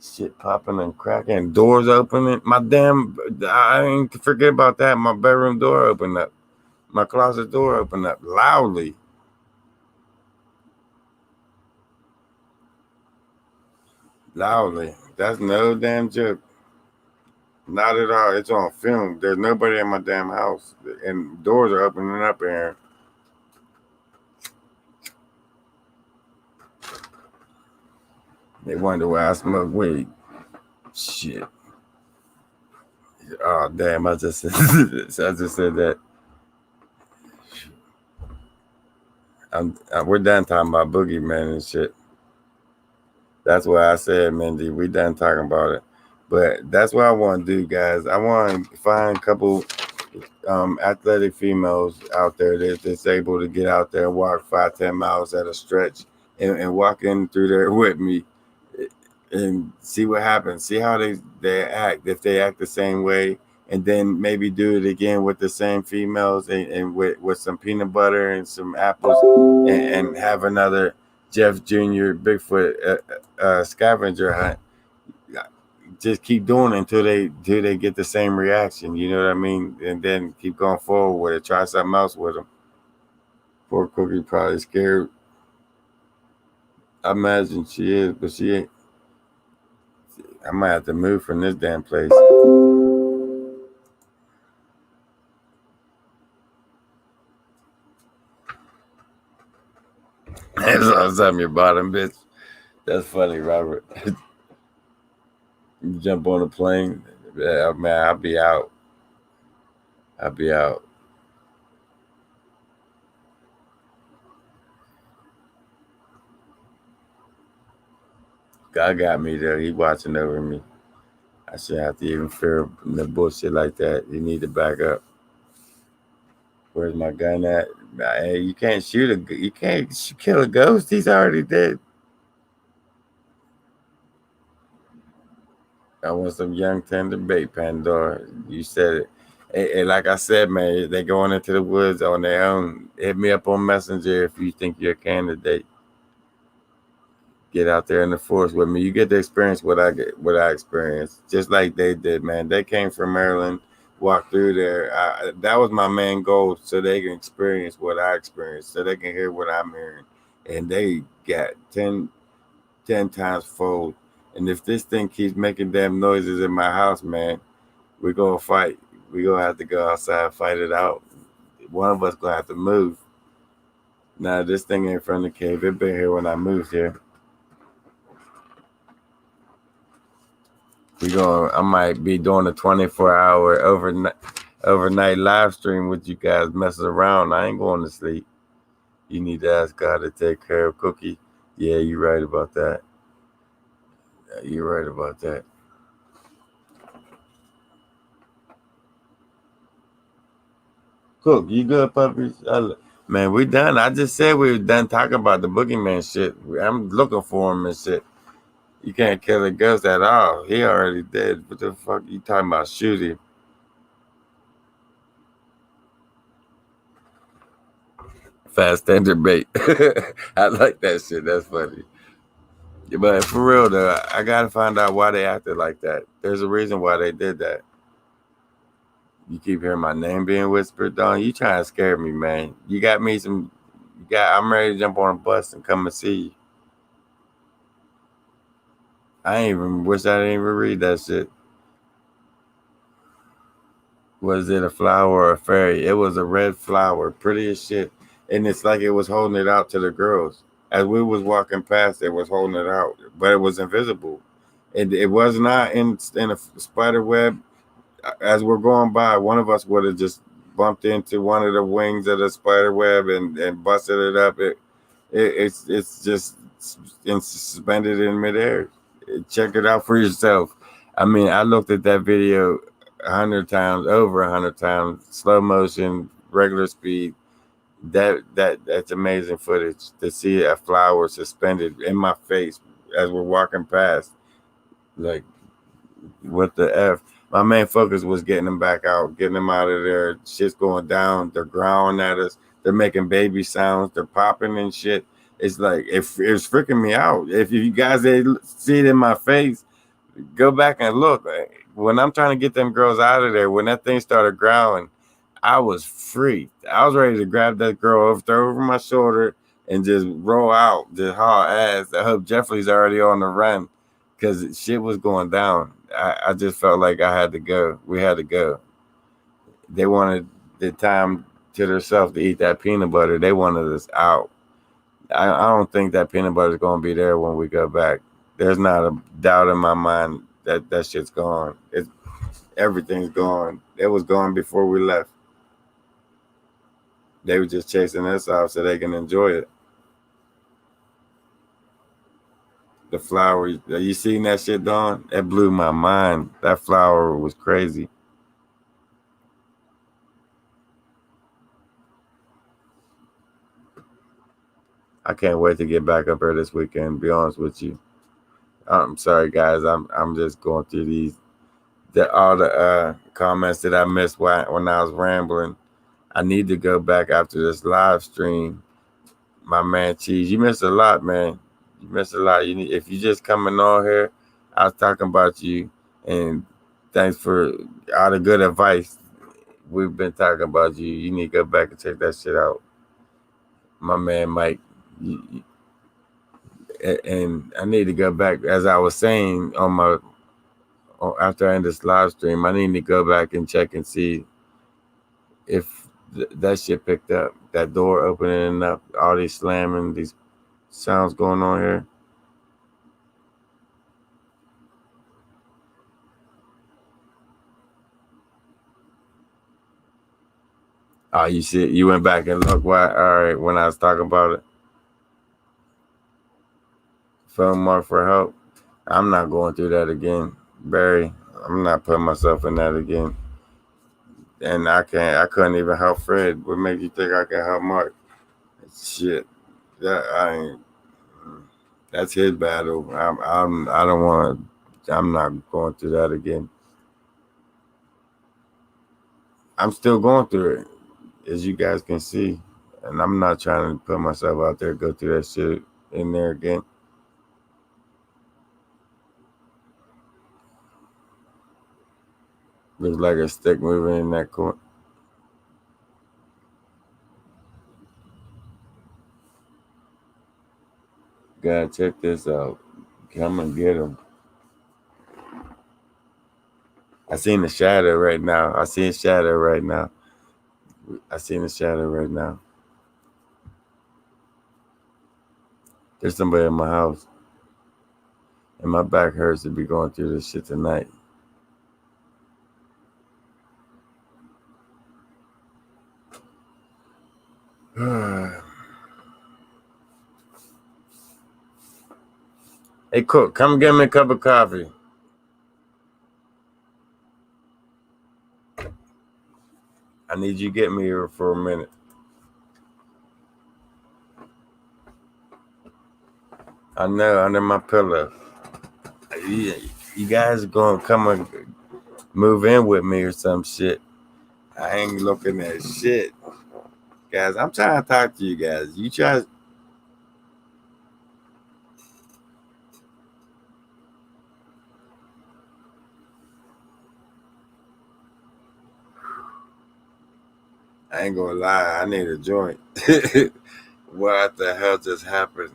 Shit popping and cracking, doors opening. I ain't forget about that. My bedroom door opened up. My closet door opened up loudly. Loudly. That's no damn joke. Not at all. It's on film. There's nobody in my damn house. And doors are opening up in here. They wonder why I smoke weed. Shit. Oh damn! I just said, I just said that. We're done talking about boogeyman and shit. That's why I said, Mindy, we done talking about it. But that's what I want to do, guys. I want to find a couple athletic females out there that's able to get out there and walk 5-10 miles at a stretch and walk in through there with me and see what happens. See how they act. If they act the same way, and then maybe do it again with the same females and with some peanut butter and some apples and have another Jeff Jr. Bigfoot scavenger hunt. Just keep doing it until they get the same reaction. You know what I mean? And then keep going forward with it. Try something else with them. Poor Cookie probably scared. I imagine she is, but she ain't. I might have to move from this damn place. That's all something your bottom, bitch. That's funny, Robert. You jump on a plane, yeah, man. I'll be out. I'll be out. God got me there. He watching over me. I shouldn't have to even fear the bullshit like that. You need to back up. Where's my gun at? Hey, you can't shoot a. You can't kill a ghost. He's already dead. I want some young tender bait, Pandora. You said it. And like I said, man, they going into the woods on their own. Hit me up on Messenger if you think you're a candidate. Get out there in the forest with me. You get to experience what I experienced, just like they did, man. They came from Maryland, walked through there. That was my main goal, so they can experience what I experienced, so they can hear what I'm hearing, and they got 10 times fold. And if this thing keeps making damn noises in my house, man, we're gonna fight. We're gonna have to go outside and fight it out. One of us gonna have to move. Now this thing ain't from the cave. It been here when I moved here. I might be doing a 24-hour overnight live stream with you guys messing around. I ain't going to sleep. You need to ask God to take care of Cookie. Yeah, you're right about that. You're right about that. Cook, you good, puppies? Man, we done. I just said we were done talking about the boogeyman shit. I'm looking for him and shit. You can't kill a ghost at all. He already dead. What the fuck you talking about? Shooting? Fast tender bait. I like that shit. That's funny. Yeah, but for real though, I gotta find out why they acted like that. There's a reason why they did that. You keep hearing my name being whispered, Don. You trying to scare me, man. You got me some. I'm ready to jump on a bus and come and see you. I ain't even wish I didn't even read that shit. Was it a flower or a fairy? It was a red flower, pretty as shit. And it's like it was holding it out to the girls. As we was walking past, it was holding it out, but it was invisible. It was not in a spider web. As we're going by, one of us would have just bumped into one of the wings of the spider web and busted it up. It's just suspended in midair. Check it out for yourself. I mean, I looked at that video 100 times, over 100 times, slow motion, regular speed. That's amazing footage to see a flower suspended in my face as we're walking past. Like, what the f? My main focus was getting them back out, getting them out of there. Shit's going down. They're growling at us. They're making baby sounds. They're popping and shit. It's like it's freaking me out. If you guys see it in my face, Go back and look. When I'm trying to get them girls out of there, when that thing started growling, I was freaked. I was ready to grab that girl, throw her over my shoulder, and just roll out, just haul ass. I hope Jeffrey's already on the run because shit was going down. I just felt like I had to go. We had to go. They wanted the time to themselves to eat that peanut butter. They wanted us out. I don't think that peanut butter is going to be there when we go back. There's not a doubt in my mind that that shit's gone. Everything's gone. It was gone before we left. They were just chasing us off so they can enjoy it. The flower, you seen that shit, Dawn? It blew my mind. That flower was crazy. I can't wait to get back up here this weekend. Be honest with you. I'm sorry, guys. I'm just going through all the comments that I missed when I was rambling. I need to go back after this live stream. My man Cheese, you missed a lot, man. You missed a lot. If you just coming on here, I was talking about you, and thanks for all the good advice. We've been talking about you. You need to go back and check that shit out. My man Mike. And I need to go back, as I was saying after I end this live stream, I need to go back and check and see if that shit picked up. That door opening up, all these slamming, these sounds going on here. Oh, you see, you went back and looked. Why? All right, when I was talking about it, phone mark for help. I'm not going through that again, Barry. I'm not putting myself in that again. And I couldn't even help Fred. What makes you think I can help Mark? Shit, that's his battle. I don't want. I'm not going through that again. I'm still going through it, as you guys can see, and I'm not trying to put myself out there, go through that shit in there again. Looks like a stick moving in that corner. Gotta check this out. Come and get him. I seen the shadow right now. I see a shadow right now. I seen the shadow right now. There's somebody in my house. And my back hurts to be going through this shit tonight. Hey, Cook, come get me a cup of coffee. I need you to get me here for a minute. I know, under my pillow. You guys are going to come and move in with me or some shit. I ain't looking at shit. Guys, I'm trying to talk to you guys. You try. I ain't gonna lie, I need a joint. What the hell just happened?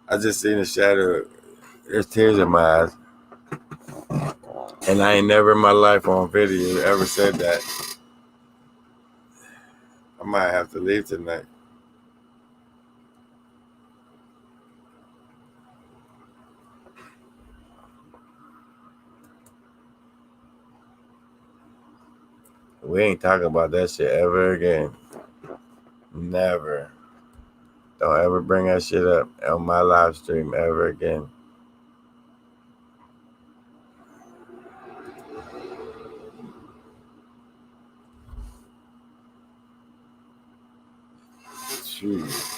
I just seen a shadow. There's tears in my eyes. And I ain't never in my life on video ever said that. I might have to leave tonight. We ain't talking about that shit ever again. Never. Don't ever bring that shit up on my live stream ever again. Jeez.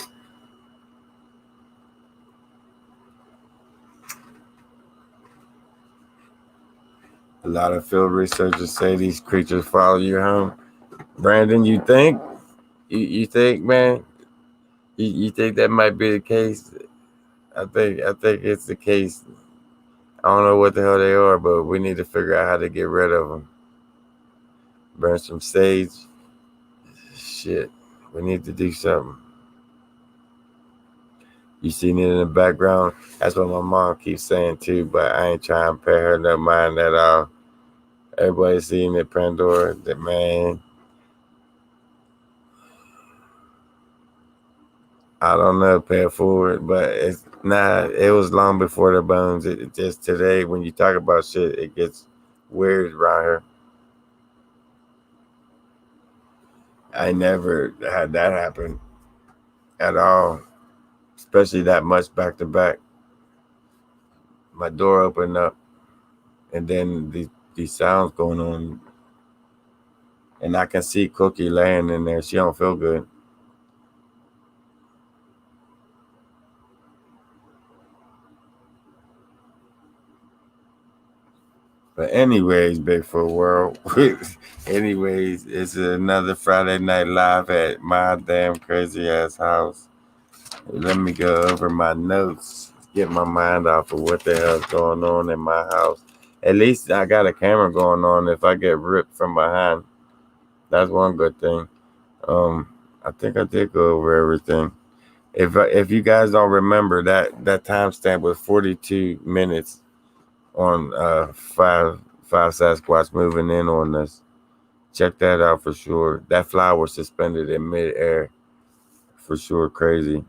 A lot of field researchers say these creatures follow you home. Brandon, you think? You think, man? You think that might be the case? I think it's the case. I don't know what the hell they are, but we need to figure out how to get rid of them. Burn some sage. Shit. We need to do something. You seen it in the background? That's what my mom keeps saying too, but I ain't trying to pay her no mind at all. Everybody seen it, Pandora, the man. I don't know, pay it forward, but it's not. It was long before the bones. It just today, when you talk about shit, it gets weird around here. I never had that happen at all, especially that much back to back. My door opened up, and then these sounds going on, and I can see Cookie laying in there. She don't feel good. But anyways, Bigfoot World. Anyways, it's another Friday Night Live at my damn crazy ass house. Let me go over my notes, get my mind off of what the hell's going on in my house. At least I got a camera going on if I get ripped from behind. That's one good thing. I think I did go over everything. If you guys don't remember, that timestamp was 42 minutes on five Sasquatch moving in on us. Check that out for sure. That flower suspended in midair, for sure, crazy.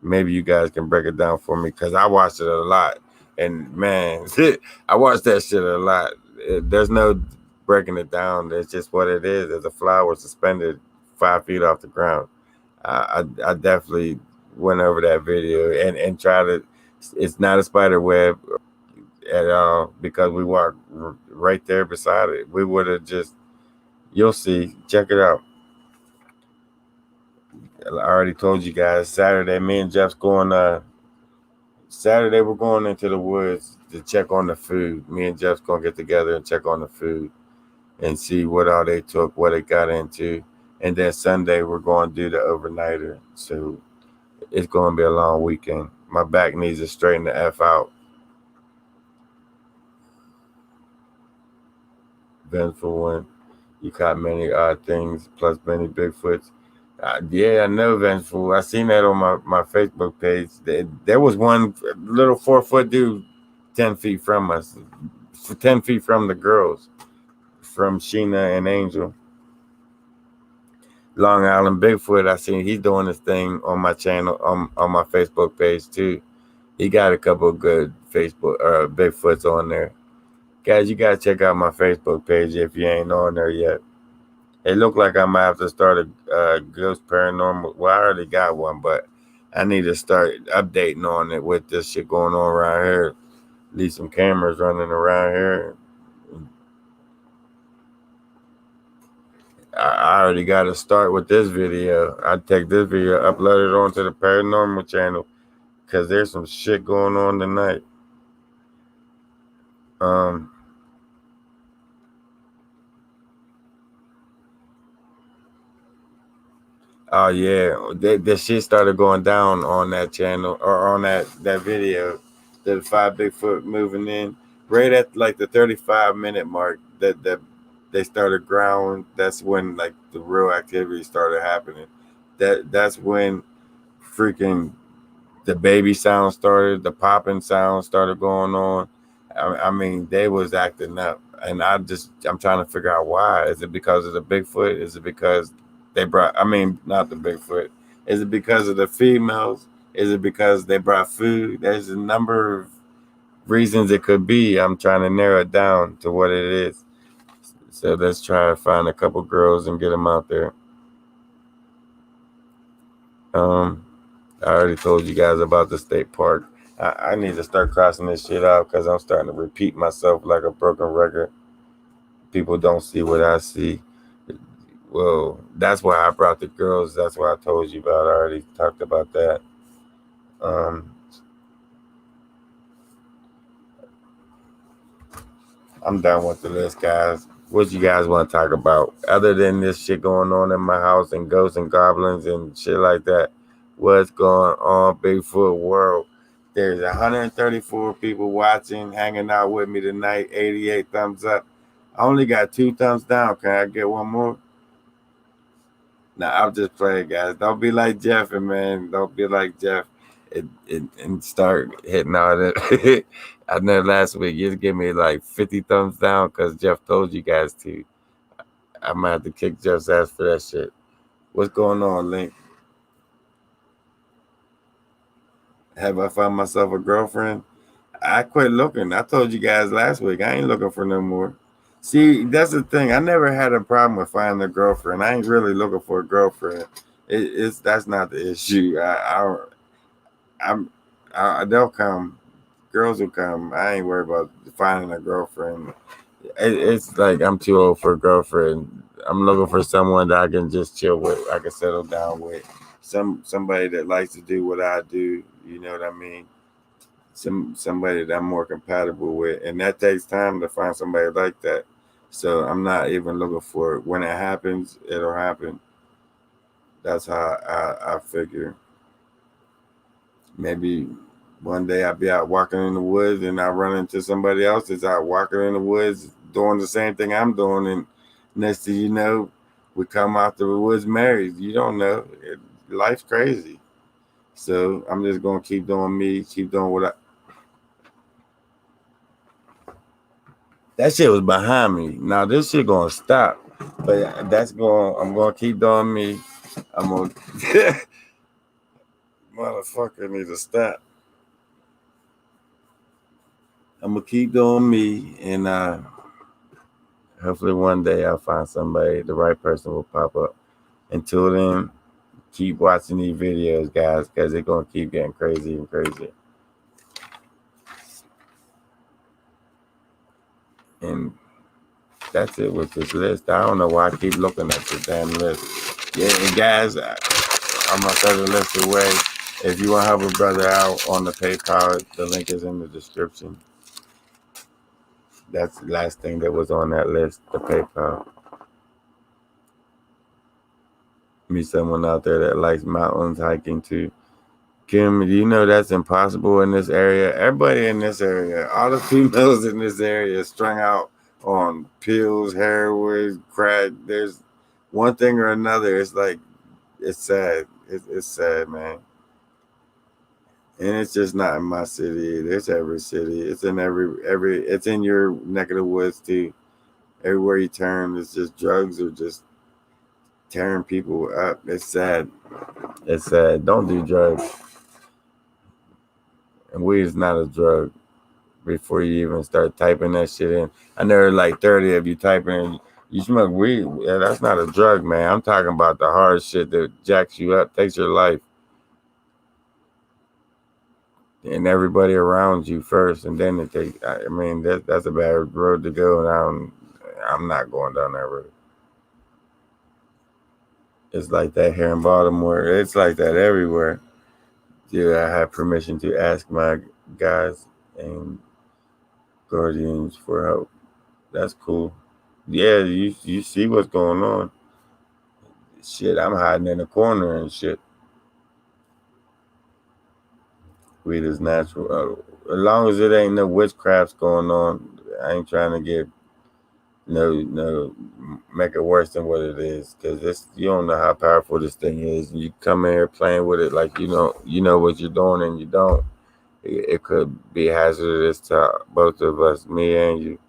Maybe you guys can break it down for me because I watched it a lot, and man, I watched that shit a lot. There's no breaking it down. It's just what it is. There's a flower suspended 5 feet off the ground. I definitely went over that video and tried to. It's not a spider web at all because we walked right there beside it. We would have just. You'll see. Check it out. I already told you guys Saturday. Me and Jeff's going. Saturday we're going into the woods to check on the food. Me and Jeff's gonna get together and check on the food and see what all they took, what it got into, and then Sunday we're going to do the overnighter. So it's going to be a long weekend. My back needs to straighten the F out. Vengeful one. You caught many odd things, plus many Bigfoots. Yeah, I know Vengeful. I seen that on my Facebook page. There was one little 4-foot dude 10 feet from us, 10 feet from the girls, from Sheena and Angel. Long Island Bigfoot, I seen he's doing his thing on my channel, on my Facebook page too. He got a couple of good Facebook Bigfoots on there. Guys, you gotta check out my Facebook page if you ain't on there yet. It looked like I might have to start a Ghost Paranormal. Well, I already got one, but I need to start updating on it with this shit going on around here. Leave some cameras running around here. I already got to start with this video. I take this video, upload it onto the Paranormal channel, because there's some shit going on tonight. Oh yeah, the shit started going down on that channel or on that video. The 5 Bigfoot moving in right at like the 35-minute mark. That they started growling. That's when like the real activity started happening. That's when freaking the baby sound started. The popping sound started going on. I mean, they was acting up, and I'm trying to figure out why. Is it because of the Bigfoot? Is it because they brought? I mean, not the Bigfoot. Is it because of the females? Is it because they brought food? There's a number of reasons it could be. I'm trying to narrow it down to what it is. So let's try to find a couple girls and get them out there. I already told you guys about the state park. I need to start crossing this shit out because I'm starting to repeat myself like a broken record. People don't see what I see. Well, that's why I brought the girls. That's what I told you about. I already talked about that. I'm done with the list, guys. What you guys want to talk about? Other than this shit going on in my house and ghosts and goblins and shit like that, what's going on, Bigfoot world? There's 134 people watching, hanging out with me tonight. 88 thumbs up. I only got 2 thumbs down. Can I get one more? Nah, I'm just playing, guys. Don't be like Jeff, and man. Don't be like Jeff, and start hitting all that. I know last week you give me like 50 thumbs down because Jeff told you guys to. I'm gonna have to kick Jeff's ass for that shit. What's going on, Link? Have I found myself a girlfriend? I quit looking. I told you guys last week I ain't looking for no more. See, that's the thing. I never had a problem with finding a girlfriend. I ain't really looking for a girlfriend. It's that's not the issue. I'm they'll come. Girls will come. I ain't worried about finding a girlfriend. It's like I'm too old for a girlfriend. I'm looking for someone that I can just chill with. I can settle down with. Somebody that likes to do what I do. You know what I mean? Somebody that I'm more compatible with, and that takes time to find somebody like that. So I'm not even looking for it. When it happens, it'll happen. That's how I figure. Maybe one day I'll be out walking in the woods and I run into somebody else that's out walking in the woods doing the same thing I'm doing, and next thing you know, we come out the woods married. You don't know. Life's crazy. So I'm just gonna keep doing me, keep doing what I. That shit was behind me. Now this shit gonna stop, but that's going. I'm gonna keep doing me. I'm gonna. Motherfucker need to stop. I'm gonna keep doing me, and hopefully one day I'll find somebody. The right person will pop up. Until then, keep watching these videos, guys, because they're gonna keep getting crazy and crazy. And that's it with this list. I don't know why I keep looking at this damn list. Yeah, and guys, I'm gonna throw the list away. If you want to help a brother out on the PayPal, the link is in the description. That's the last thing that was on that list, the PayPal. Meet someone out there that likes mountains, hiking too. Kim, do you know that's impossible in this area? Everybody in this area, all the females in this area is strung out on pills, heroin, crack. There's one thing or another. It's like, it's sad. It's sad, man. And it's just not in my city. It's every city. It's in every. It's in your neck of the woods too. Everywhere you turn, it's just drugs or just tearing people up. It's sad. It's sad. Don't do drugs. And weed is not a drug. Before you even start typing that shit in, I know like 30 of you typing in. You smoke weed. Yeah, that's not a drug, man. I'm talking about the hard shit that jacks you up, takes your life. And everybody around you first, and then it takes. I mean, that's a bad road to go, and I'm not going down that road. It's like that here in Baltimore. It's like that everywhere. Do I have permission to ask my guys and guardians for help? That's cool. Yeah, you see what's going on. Shit, I'm hiding in the corner and shit. Weed is natural. As long as it ain't no witchcrafts going on, I ain't trying to get no make it worse than what it is. Cause this you don't know how powerful this thing is. And you come in here playing with it like you know what you're doing and you don't. It could be hazardous to both of us, me and you.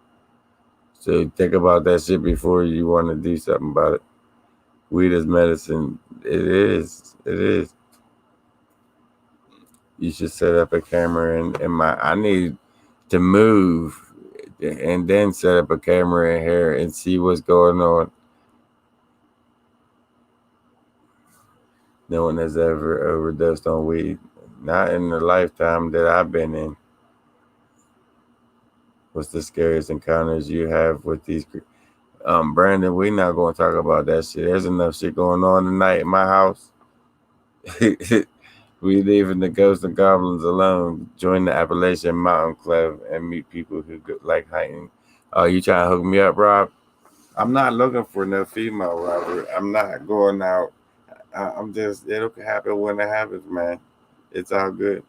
So think about that shit before you want to do something about it. Weed is medicine. It is. It is. You should set up a camera in my. I need to move and then set up a camera in here and see what's going on. No one has ever overdosed on weed. Not in the lifetime that I've been in. What's the scariest encounters you have with these? Brandon, we're not going to talk about that shit. There's enough shit going on tonight in my house. We leaving the ghosts and goblins alone. Join the Appalachian Mountain Club and meet people who like hiking. Oh, you trying to hook me up, Rob? I'm not looking for no female, Robert. I'm not going out. I'm just, it'll happen when it happens, man. It's all good.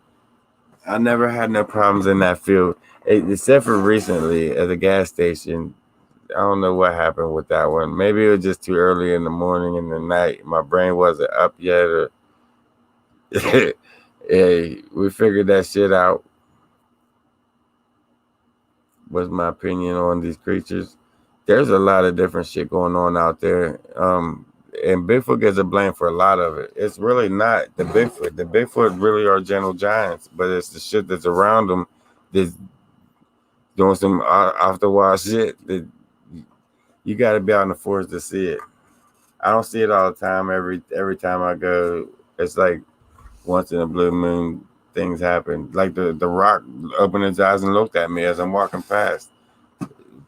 I never had no problems in that field, except for recently at the gas station. I don't know what happened with that one. Maybe it was just too early in the morning and the night. My brain wasn't up yet, or hey, we figured that shit out. Was my opinion on these creatures. There's a lot of different shit going on out there. And Bigfoot gets a blame for a lot of it. It's really not the Bigfoot. The Bigfoot really are gentle giants, but it's the shit that's around them that's doing some off the wall shit that you got to be out in the forest to see it. I don't see it all the time. Every time I go, it's like once in a blue moon things happen. Like the rock opened his eyes and looked at me as I'm walking past.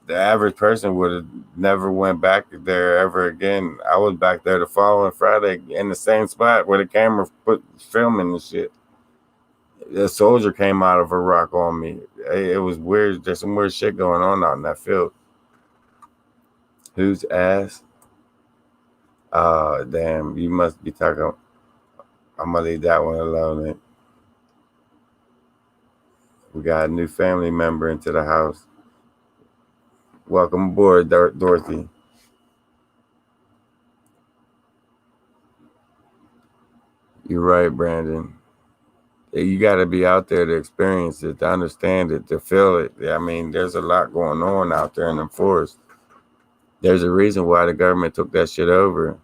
The average person would have never went back there ever again. I was back there the following Friday in the same spot where the camera put filming the shit. A soldier came out of a rock on me. It was weird. There's some weird shit going on out in that field. Whose ass? Damn, you must be talking. I'm gonna leave that one alone. We got a new family member into the house. Welcome aboard, Dorothy. You're right, Brandon. You got to be out there to experience it, to understand it, to feel it. I mean, there's a lot going on out there in the forest. There's a reason why the government took that shit over.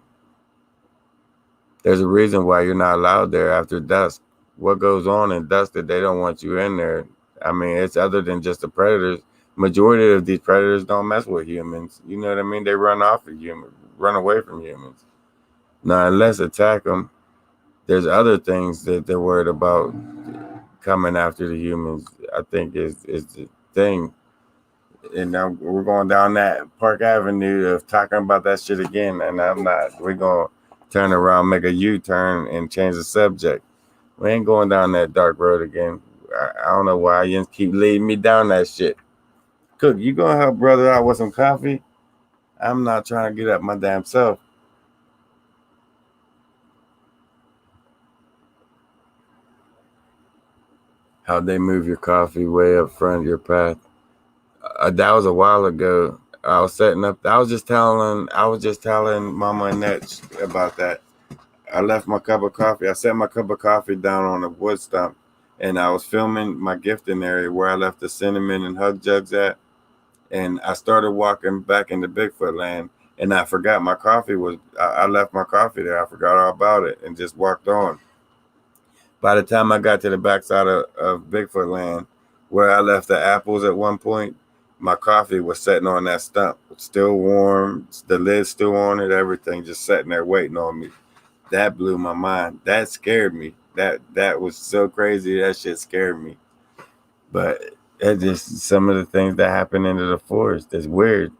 There's a reason why you're not allowed there after dusk. What goes on in dusk that they don't want you in there? I mean, it's other than just the predators. Majority of these predators don't mess with humans. You know what I mean? They run off of humans, run away from humans. Now, unless attack them, there's other things that they're worried about coming after the humans. I think is the thing. And now we're going down that Park Avenue of talking about that shit again. And I'm not. We're gonna turn around, make a U-turn, and change the subject. We ain't going down that dark road again. I don't know why you keep leading me down that shit. Cook, you gonna help brother out with some coffee? I'm not trying to get up my damn self. How'd they move your coffee way up front of your path? That was a while ago. I was setting up. I was just telling Mama Annette about that. I left my cup of coffee. I set my cup of coffee down on a wood stump, and I was filming my gifting area where I left the cinnamon and hug jugs at. And I started walking back into Bigfoot land, and I forgot my coffee was. I left my coffee there. I forgot all about it, and just walked on. By the time I got to the backside of Bigfoot land, where I left the apples at one point, my coffee was sitting on that stump, still warm, the lid's still on it, everything just sitting there waiting on me. That blew my mind. That scared me. That was so crazy. That shit scared me. But it's just some of the things that happen into the forest. It's weird.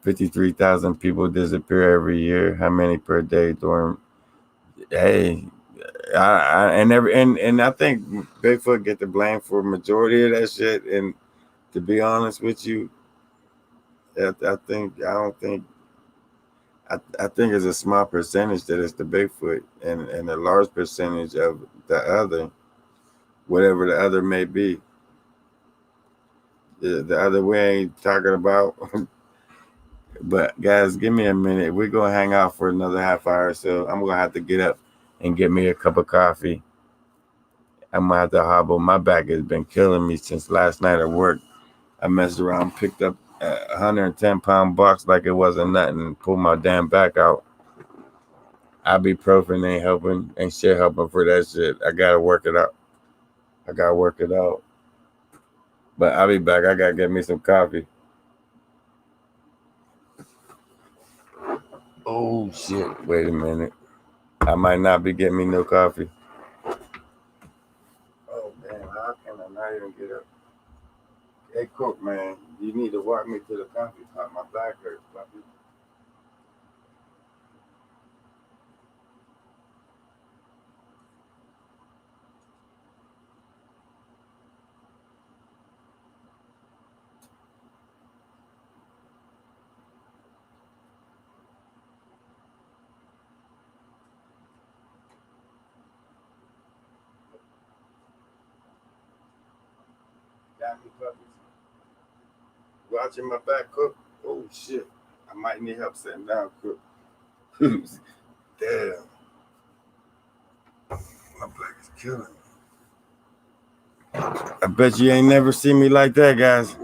53,000 people disappear every year. How many per day during? Hey, and I think Bigfoot get the blame for a majority of that shit. And to be honest with you, I think it's a small percentage that is the Bigfoot, and a large percentage of the other, whatever the other may be. The other we ain't talking about. But guys, give me a minute. We're gonna hang out for another half hour, so I'm gonna have to get up and get me a cup of coffee. I'm gonna have to hobble. My back has been killing me since last night at work. I messed around, picked up a 110-pound box like it wasn't nothing, and pulled my damn back out. Ibuprofen ain't helping, ain't shit helping for that shit. I gotta work it out. I gotta work it out. But I'll be back. I gotta get me some coffee. Oh shit! Wait a minute. I might not be getting me no coffee. Oh man, how can I not even get up? Hey Cook, man, you need to walk me to the coffee pot. My back hurts, puppy. me puppies. Watching my back, Cook. Oh shit. I might need help sitting down, Cook. Damn. My back is killing me. I bet you ain't never seen me like that, guys.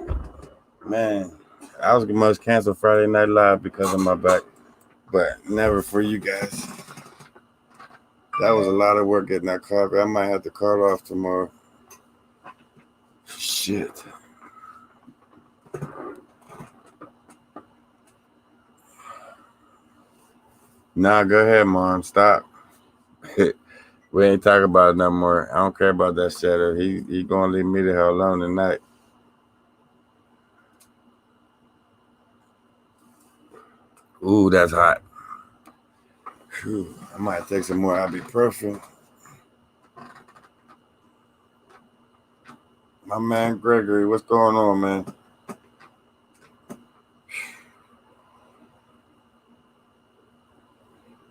Man, I was must cancel Friday Night Live because of my back, but never for you guys. That was a lot of work getting that car. I might have to call off tomorrow. Shit. Nah, go ahead, Mom. Stop. We ain't talking about it no more. I don't care about that shadow. He gonna leave me the hell alone tonight. Ooh, that's hot. Whew. I might take some more ibuprofen. My man Gregory, what's going on, man?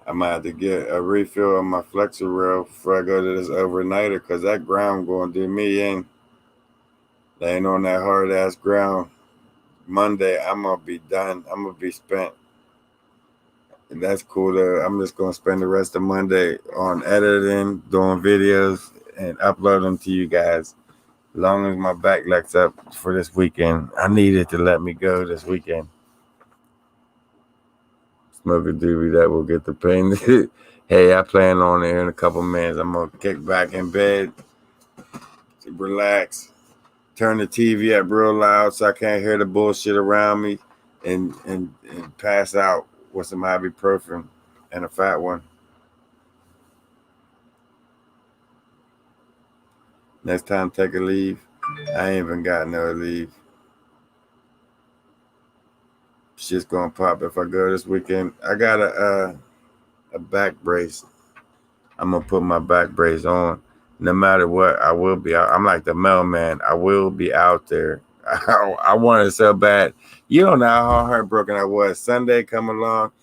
I might have to get a refill on my flexor rail before I go to this overnighter, because that ground going to do me in. Laying on that hard ass ground. Monday, I'm going to be done. I'm going to be spent. And that's cool though. I'm just going to spend the rest of Monday on editing, doing videos, and upload them to you guys. As long as my back lets up for this weekend. I need it to let me go this weekend. Smoke a doobie, that will get the pain. Hey, I plan on it in a couple minutes. I'm going to kick back in bed, relax, turn the TV up real loud so I can't hear the bullshit around me, and pass out with some ibuprofen and a fat one. Next time, take a leave. I ain't even got no leave. Shit's gonna pop if I go this weekend. I got a back brace. I'm gonna put my back brace on. No matter what, I will be out. I'm like the mailman. I will be out there. I wanted it so bad. You don't know how heartbroken I was. Sunday come along.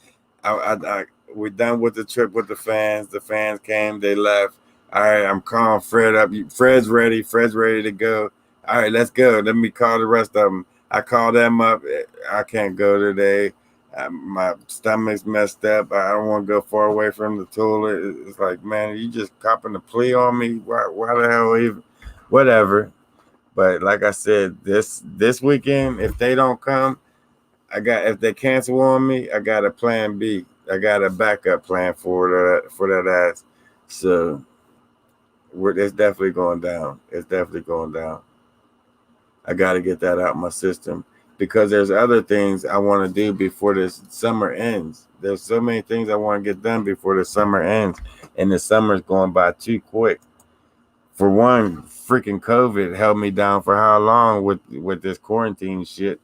We're done with the trip with the fans. The fans came, they left. All right, I'm calling Fred up. Fred's ready. Fred's ready to go. All right, let's go. Let me call the rest of them. I called them up. I can't go today. My stomach's messed up. I don't want to go far away from the toilet. It's like, man, you just copping a plea on me? Why the hell even? Whatever. But like I said, this weekend, if they don't come, if they cancel on me, I got a plan B. I got a backup plan for that ass. So it's definitely going down. It's definitely going down. I got to get that out of my system, because there's other things I want to do before this summer ends. There's so many things I want to get done before the summer ends, and the summer's going by too quick. For one, freaking COVID held me down for how long with this quarantine shit?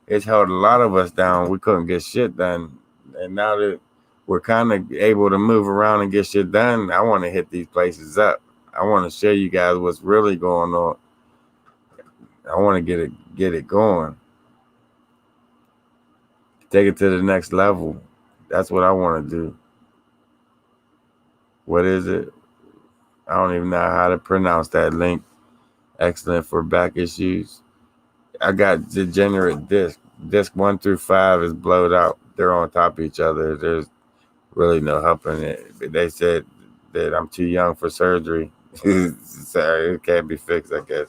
It's held a lot of us down. We couldn't get shit done. And now that we're kind of able to move around and get shit done, I want to hit these places up. I want to show you guys what's really going on. I want to get it going. Take it to the next level. That's what I want to do. What is it? I don't even know how to pronounce that link. Excellent for back issues. I got degenerate disc. Disc 1 through 5 is blowed out. They're on top of each other. There's really no helping it. They said that I'm too young for surgery. So it can't be fixed, I guess.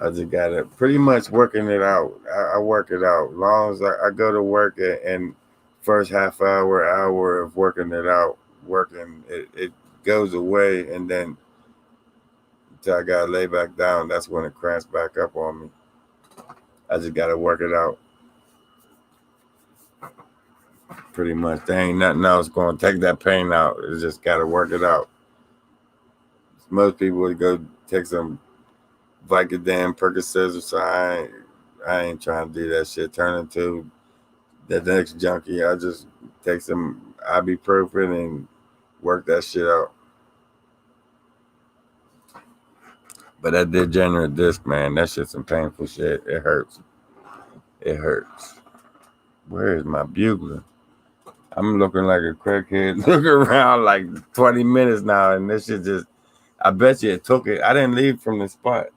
I just got to pretty much working it out. I work it out. As long as I go to work and first half hour of working it out, it goes away, and then until I got to lay back down, that's when it cramps back up on me. I just got to work it out. Pretty much. There ain't nothing else going to take that pain out. It's just got to work it out. Most people would go take some Vicodin, Percocets, or so. I ain't trying to do that shit. Turn into the next junkie. I just take some ibuprofen and work that shit out. But that degenerate disc, man, that shit's some painful shit. It hurts. It hurts. Where is my bugler? I'm looking like a crackhead. Looking around like 20 minutes now, and this shit just, I bet you it took it. I didn't leave from the spot.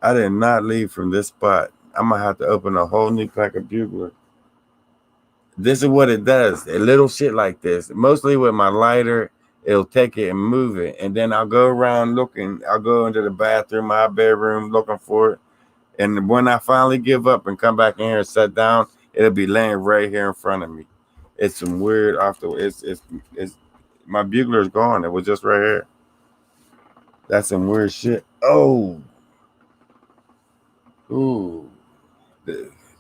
I did not leave from this spot. I'm gonna have to open a whole new pack of Bugler. This is what it does. A little shit like this. Mostly with my lighter, it'll take it and move it. And then I'll go around looking. I'll go into the bathroom, my bedroom, looking for it. And when I finally give up and come back in here and sit down, it'll be laying right here in front of me. It's some weird off the. It's my Bugler is gone. It was just right here. That's some weird shit. Oh, ooh,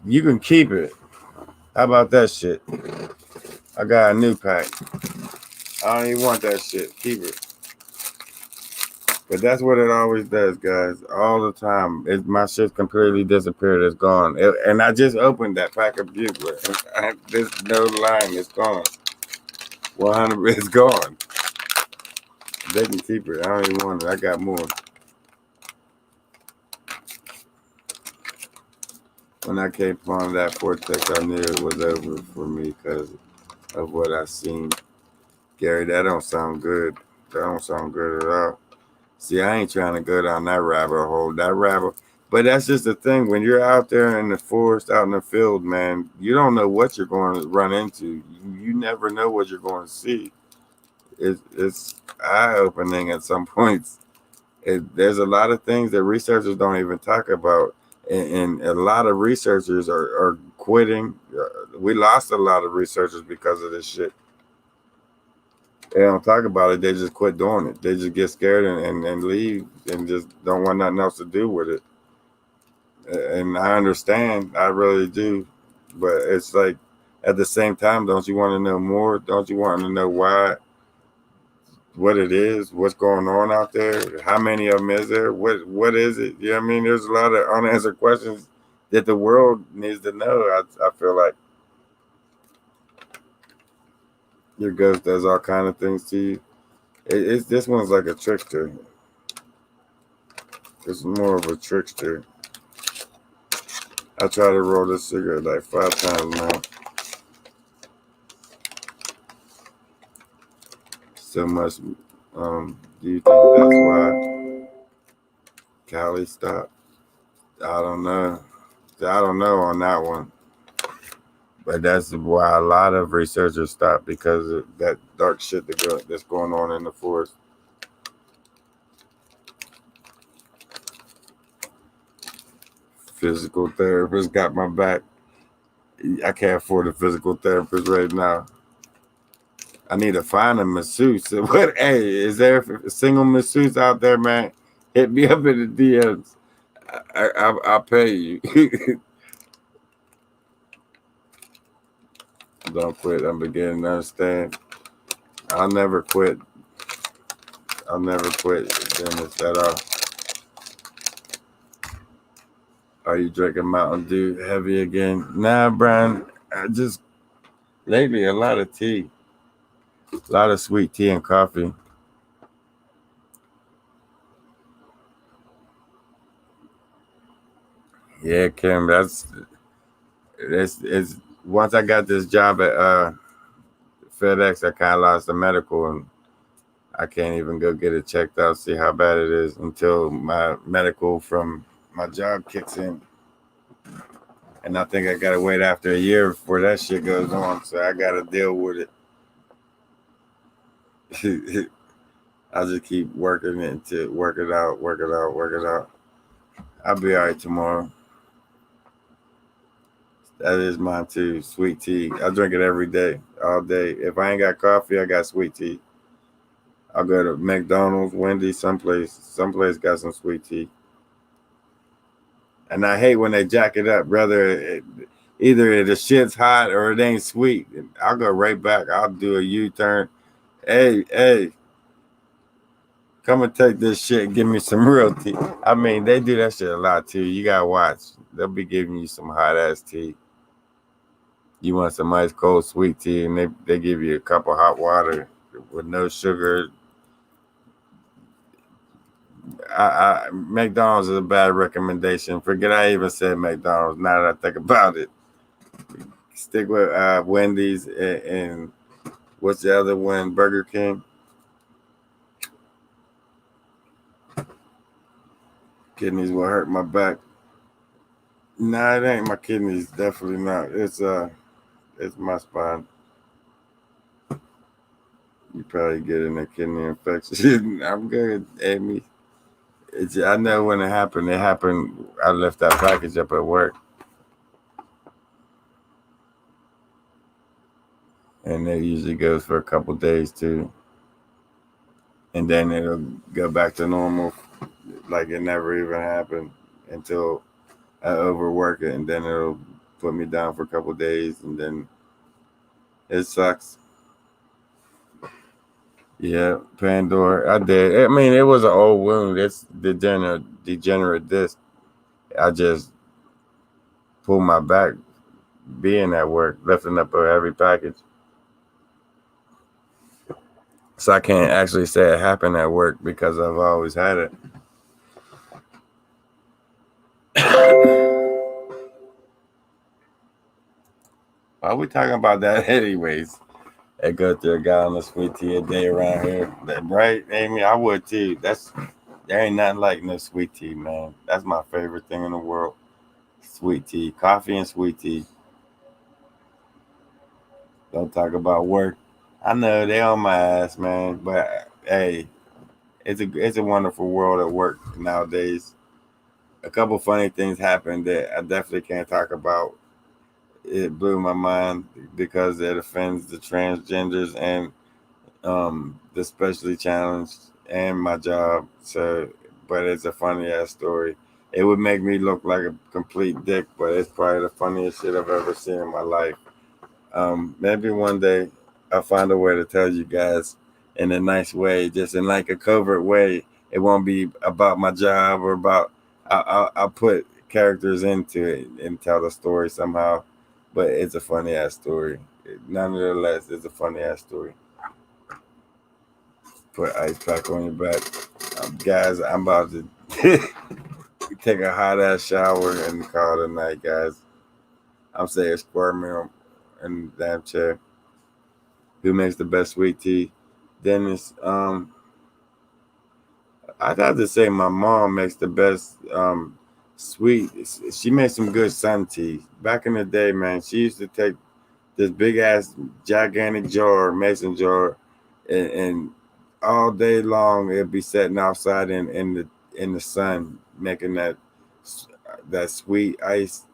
you can keep it. How about that shit? I got a new pack. I don't even want that shit. Keep it. But that's what it always does, guys. All the time. My shit completely disappeared. It's gone. And I just opened that pack of Bugler. There's no line. It's gone. 100. It's gone. They can keep it. I don't even want it. I got more. When I came upon that vortex, I knew it was over for me because of what I seen. Gary, that don't sound good. That don't sound good at all. See, I ain't trying to go down that rabbit hole. But that's just the thing. When you're out there in the forest, out in the field, man, you don't know what you're going to run into. You never know what you're going to see. It's eye-opening at some points. There's a lot of things that researchers don't even talk about. And a lot of researchers are quitting. We lost a lot of researchers because of this shit. They don't talk about it. They just quit doing it. They just get scared and leave and just don't want nothing else to do with it. And I understand. I really do. But it's like, at the same time, don't you want to know more? Don't you want to know why, what it is, what's going on out there? How many of them is there? What is it? You know what I mean? There's a lot of unanswered questions that the world needs to know, I feel like. Your ghost does all kind of things to you. This one's like a trickster. It's more of a trickster. I try to roll this cigarette like 5 times now. So much. Do you think that's why Cali stopped? I don't know. I don't know on that one. But that's why a lot of researchers stop, because of that dark shit that's going on in the forest. Physical therapist got my back. I can't afford a physical therapist right now. I need to find a masseuse. What? Hey, is there a single masseuse out there, man? Hit me up in the DMs. I'll pay you. Don't quit. I'm beginning to understand. I'll never quit. I'll never quit doing this at all. Are you drinking Mountain Dew heavy again? Nah, Brian. I just lately a lot of tea, a lot of sweet tea and coffee. Yeah, Kim. It's once I got this job at FedEx, I kind of lost the medical, and I can't even go get it checked out, see how bad it is until my medical from my job kicks in. And I think I gotta wait after a year before that shit goes on, so I gotta deal with it. I'll just keep working it to work it out. I'll be all right tomorrow. That is mine too. Sweet tea. I drink it every day, all day. If I ain't got coffee, I got sweet tea. I'll go to McDonald's, Wendy's, someplace got some sweet tea. And I hate when they jack it up, brother. Either the shit's hot or it ain't sweet. I'll go right back. I'll do a U-turn. Hey, come and take this shit and give me some real tea. I mean, they do that shit a lot too. You gotta watch. They'll be giving you some hot ass tea. You want some ice cold sweet tea, and they give you a cup of hot water with no sugar. McDonald's is a bad recommendation. Forget I even said McDonald's. Now that I think about it, stick with Wendy's and what's the other one? Burger King. Kidneys will hurt my back. Nah, it ain't my kidneys. Definitely not. It's my spine. You probably getting a kidney infection. I'm good, Amy. I know when it happened. It happened. I left that package up at work, and it usually goes for a couple days too, and then it'll go back to normal, like it never even happened until I overwork it, and then it'll put me down for a couple days, and then it sucks. Yeah, Pandora. I did. I mean, it was an old wound. It's degenerate disc. I just pulled my back being at work, lifting up a heavy package. So I can't actually say it happened at work because I've always had it. Why are we talking about that anyways? I go through a gallon of sweet tea a day around here. Right, Amy? I would too. There ain't nothing like no sweet tea, man. That's my favorite thing in the world. Sweet tea. Coffee and sweet tea. Don't talk about work. I know they on my ass, man. But hey, it's a wonderful world at work nowadays. A couple funny things happened that I definitely can't talk about. It blew my mind because it offends the transgenders and the specially challenged and my job. So, but it's a funny ass story. It would make me look like a complete dick, but it's probably the funniest shit I've ever seen in my life. Maybe one day I'll find a way to tell you guys in a nice way, just in like a covert way. It won't be about my job or about. I'll put characters into it and tell the story somehow, but it's a funny ass story. Nonetheless, it's a funny ass story. Put ice pack on your back, guys. I'm about to take a hot ass shower and call it a night, guys. I'm saying square meal in the damn chair. Who makes the best sweet tea? Dennis. I'd have to say my mom makes the best sweet. She makes some good sun tea. Back in the day, man, she used to take this big ass gigantic jar, mason jar, and all day long it'd be sitting outside in the sun, making that sweet ice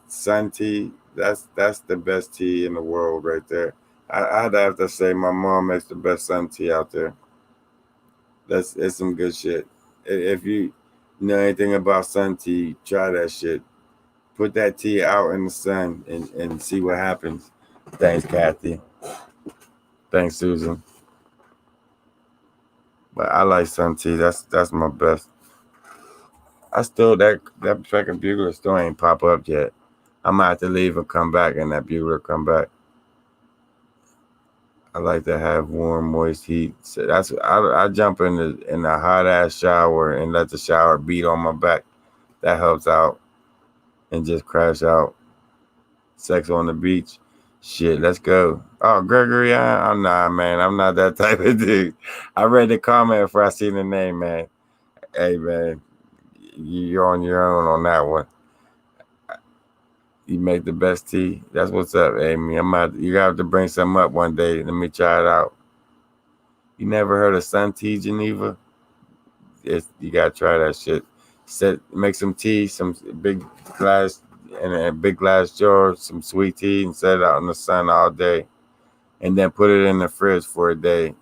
sun tea. That's the best tea in the world right there. I'd have to say my mom makes the best sun tea out there. That's it's some good shit. If you know anything about sun tea, try that shit. Put that tea out in the sun and see what happens. Thanks, Kathy. Thanks, Susan. But I like sun tea. That's my best. I still that fucking bugler still ain't pop up yet. I might have to leave and come back, and that bugler come back. I like to have warm, moist heat. So I jump in a hot ass shower and let the shower beat on my back. That helps out, and just crash out. Sex on the beach. Shit, let's go. Oh, Gregory, I'm not, man. I'm not that type of dude. I read the comment before I seen the name, man. Hey, man, you're on your own on that one. You make the best tea. That's what's up, Amy. You have to bring some up one day. Let me try it out. You never heard of Sun Tea, Geneva? You gotta try that shit. Make some tea, some big glass in a big glass jar, some sweet tea, and set it out in the sun all day, and then put it in the fridge for a day.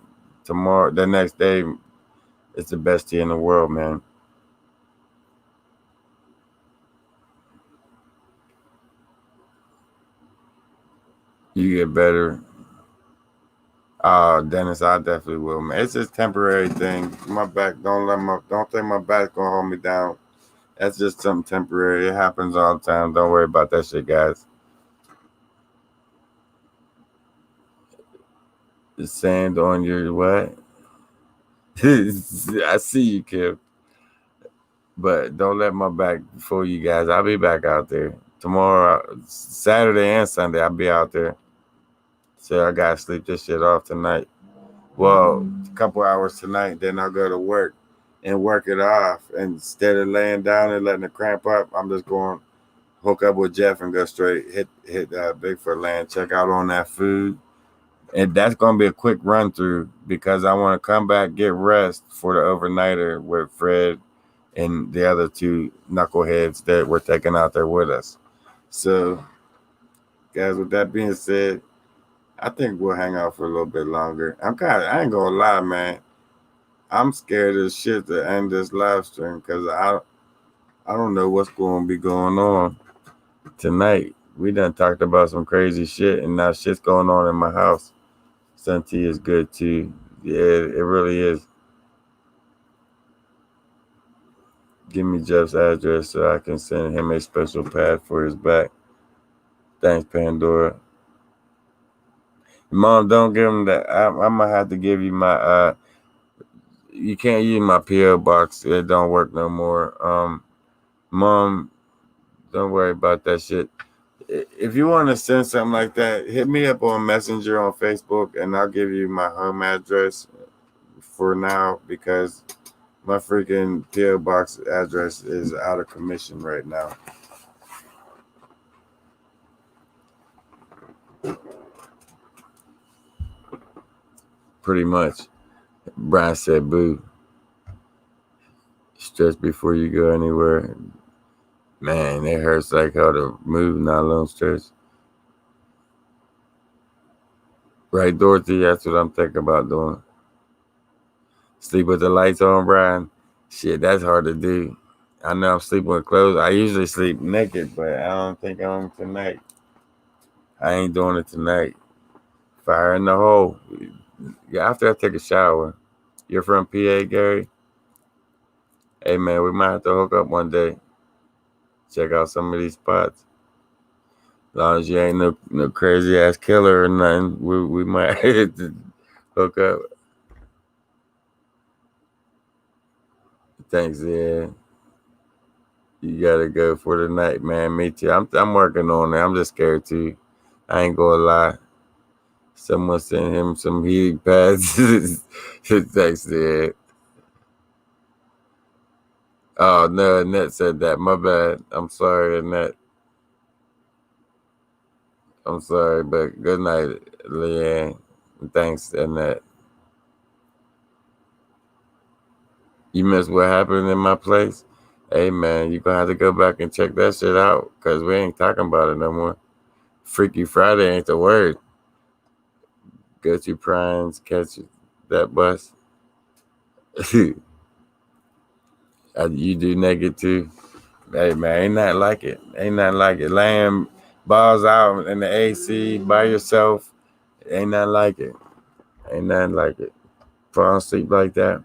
The next day, it's the best tea in the world, man. You get better. Dennis, I definitely will, man. It's just temporary thing. My back, don't think my back's gonna hold me down. That's just something temporary. It happens all the time. Don't worry about that shit, guys. The sand on your what? I see you, Kim. But don't let my back fool you guys. I'll be back out there tomorrow, Saturday and Sunday. I'll be out there. So I gotta sleep this shit off tonight. Well, a couple hours tonight, then I'll go to work. and work it off. Instead of laying down and letting it cramp up, I'm just going to hook up with Jeff and go straight hit Bigfoot Land, check out on that food. And that's going to be a quick run through because I want to come back, get rest for the overnighter with Fred and the other two knuckleheads that we're taking out there with us. So, guys, with that being said, I think we'll hang out for a little bit longer. I ain't gonna lie, man. I'm scared as shit to end this live stream because I don't know what's going to be going on tonight. We done talked about some crazy shit, and now shit's going on in my house. Sunty is good too. Yeah, it really is. Give me Jeff's address so I can send him a special pad for his back. Thanks, Pandora. Mom, don't give him that. I'm gonna have to give you my you can't use my PO box. It don't work no more. Mom, don't worry about that shit. If you want to send something like that, hit me up on Messenger on Facebook, and I'll give you my home address for now because my freaking PO box address is out of commission right now. Pretty much. Brian said, "Boo. Stretch before you go anywhere." Man, it hurts like hell to move, not alone stretch. Right, Dorothy? That's what I'm thinking about doing. Sleep with the lights on, Brian. Shit, that's hard to do. I know I'm sleeping with clothes. I usually sleep naked, but I don't think I'm tonight. I ain't doing it tonight. Fire in the hole. Yeah, after I take a shower. You're from PA, Gary? Hey, man, we might have to hook up one day. Check out some of these spots. As long as you ain't no crazy ass killer or nothing, we might hook up. Thanks, yeah. You gotta go for the night, man. Me too. I'm working on it. I'm just scared too. I ain't gonna lie. Someone sent him some heating pads. Thanks, yeah. Oh no, Annette said that. My bad. I'm sorry, Annette. I'm sorry, but good night, Leanne. Thanks, Annette. You missed what happened in my place? Hey man, you gonna have to go back and check that shit out because we ain't talking about it no more. Freaky Friday ain't the word. Go to Prime's, catch that bus. You do naked too. Hey man, ain't nothing like it. Ain't nothing like it. Laying balls out in the AC by yourself. Ain't nothing like it. Ain't nothing like it. Fall asleep like that.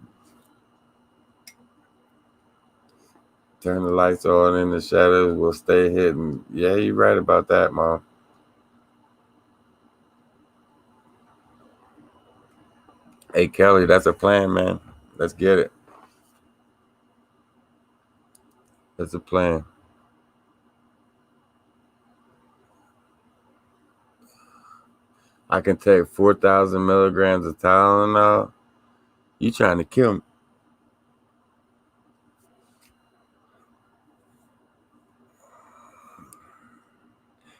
Turn the lights on in the shadows. Will stay hidden. Yeah, you're right about that, Mom. Hey Kelly, that's a plan, man. Let's get it. That's a plan. I can take 4,000 milligrams of Tylenol. You trying to kill me?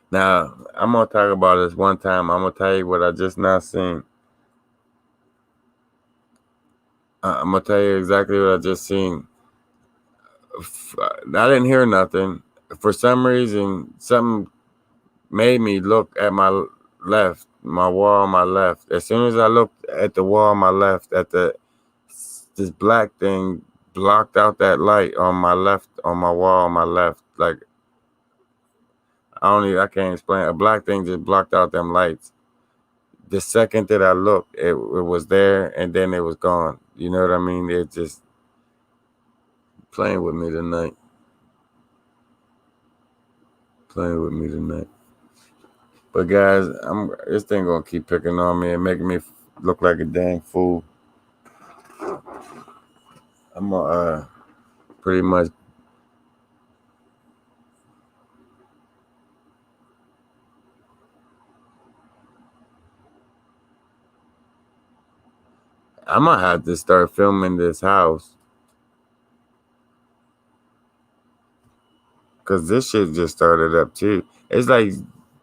Now I'm gonna talk about this one time. I'm gonna tell you what I just now seen. I'm gonna tell you exactly what I just seen. I didn't hear nothing. For some reason, something made me look at my left, my wall on my left. As soon as I looked at the wall on my left, this black thing blocked out that light on my left, on my wall on my left. Like I can't explain. A black thing just blocked out them lights. The second that I looked, it was there, and then it was gone. You know what I mean? It just playing with me tonight. Playing with me tonight. But guys, this thing gonna keep picking on me and making me look like a dang fool. I'm gonna pretty much. I'm gonna have to start filming this house because this shit just started up too. It's like,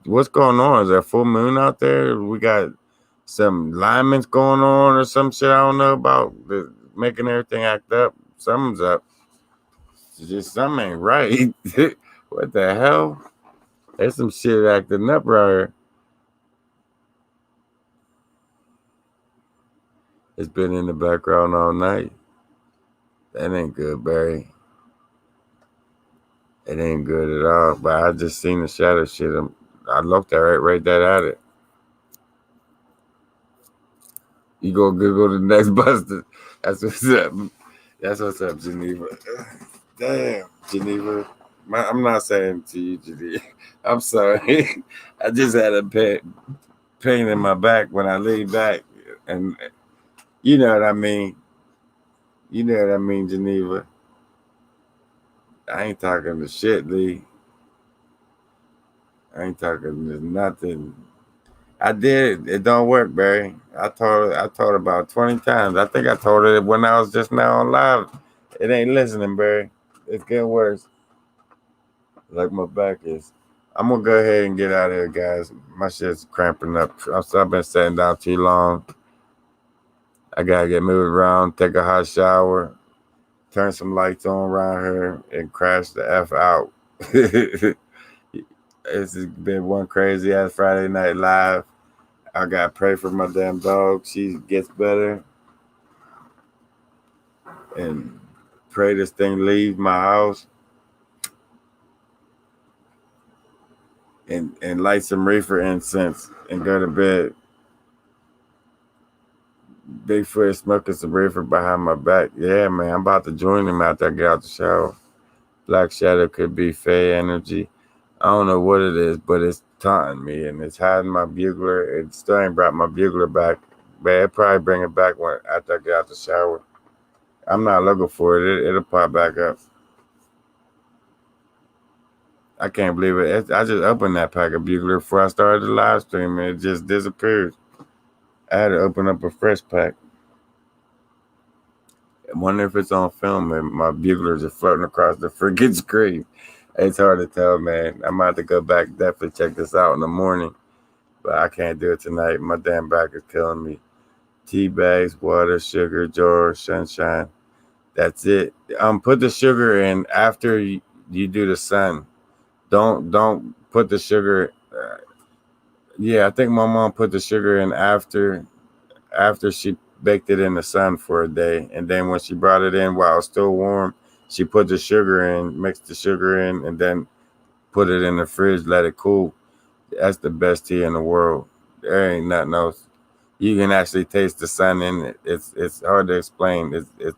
what's going on? Is there a full moon out there? We got some alignments going on or some shit I don't know about, making everything act up. Something's up. It's just something ain't right. What the hell? There's some shit acting up right here. It's been in the background all night. That ain't good, Barry. It ain't good at all. But I just seen the shadow shit. I looked at it right there at it. You go Google the next Buster. That's what's up. That's what's up, Geneva. Damn, Geneva. I'm not saying to you, Geneva. I'm sorry. I just had a pain in my back when I lay back. And you know what I mean. You know what I mean, Geneva. I ain't talking to shit, Lee. I ain't talking to nothing. I did. It don't work, Barry. I told her about 20 times. I think I told her when I was just now on live. It ain't listening, Barry. It's getting worse. Like my back is. I'm gonna go ahead and get out of here, guys. My shit's cramping up. I've been sitting down too long. I gotta get moved around, take a hot shower, turn some lights on around here, and crash the F out. It's been one crazy ass Friday Night Live. I gotta pray for my damn dog. She gets better. And pray this thing leaves my house. And light some reefer incense and go to bed. Bigfoot is smoking some reefer behind my back. Yeah, man, I'm about to join him after I get out the shower. Black Shadow could be Fey energy. I don't know what it is, but it's taunting me and it's hiding my bugler. It still ain't brought my bugler back. But it'll probably bring it back after I get out the shower. I'm not looking for it. It'll pop back up. I can't believe it. I just opened that pack of bugler before I started the live stream and it just disappeared. I had to open up a fresh pack. I wonder if it's on film and my buglers are floating across the freaking screen. It's hard to tell, man. I'm about to go back, definitely check this out in the morning, but I can't do it tonight. My damn back is killing me. Tea bags, water, sugar, jar, sunshine. That's it. Put the sugar in after you do the sun. Don't put the sugar. Yeah, I think my mom put the sugar in after she baked it in the sun for a day, and then when she brought it in while it's still warm, she put the sugar in, mixed the sugar in, and then put it in the fridge, let it cool. That's the best tea in the world. There ain't nothing else. You can actually taste the sun in it. It's hard to explain. It's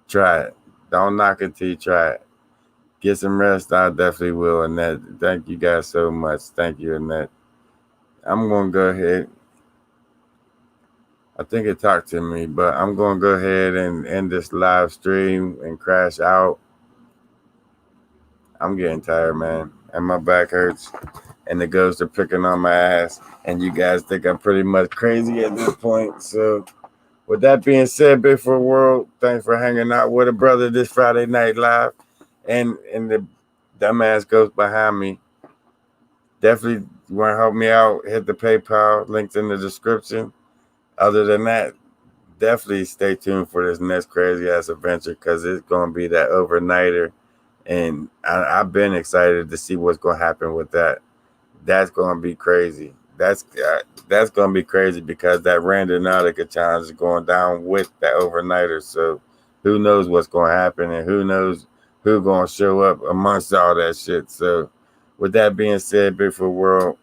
try it. Don't knock it till you try it. Get some rest. I definitely will. Annette, thank you guys so much. Thank you, Annette. I'm gonna go ahead. I think it talked to me, but I'm going to go ahead and end this live stream and crash out. I'm getting tired, man, and my back hurts, and the ghosts are picking on my ass, and you guys think I'm pretty much crazy at this point. So with that being said, Bigfoot World, thanks for hanging out with a brother this Friday Night Live, and the dumbass ghost behind me. Definitely want to help me out, hit the PayPal, links in the description. Other than that, definitely stay tuned for this next crazy ass adventure because it's going to be that overnighter. And I've been excited to see what's going to happen with that. That's going to be crazy. That's going to be crazy because that Randonautica challenge is going down with that overnighter. So who knows what's going to happen and who knows who's going to show up amongst all that shit. So with that being said, Bigfoot World,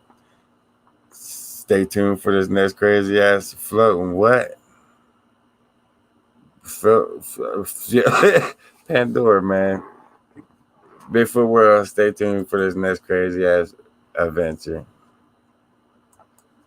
stay tuned for this next crazy ass floating what? Pandora, man. Bigfoot World, stay tuned for this next crazy ass adventure.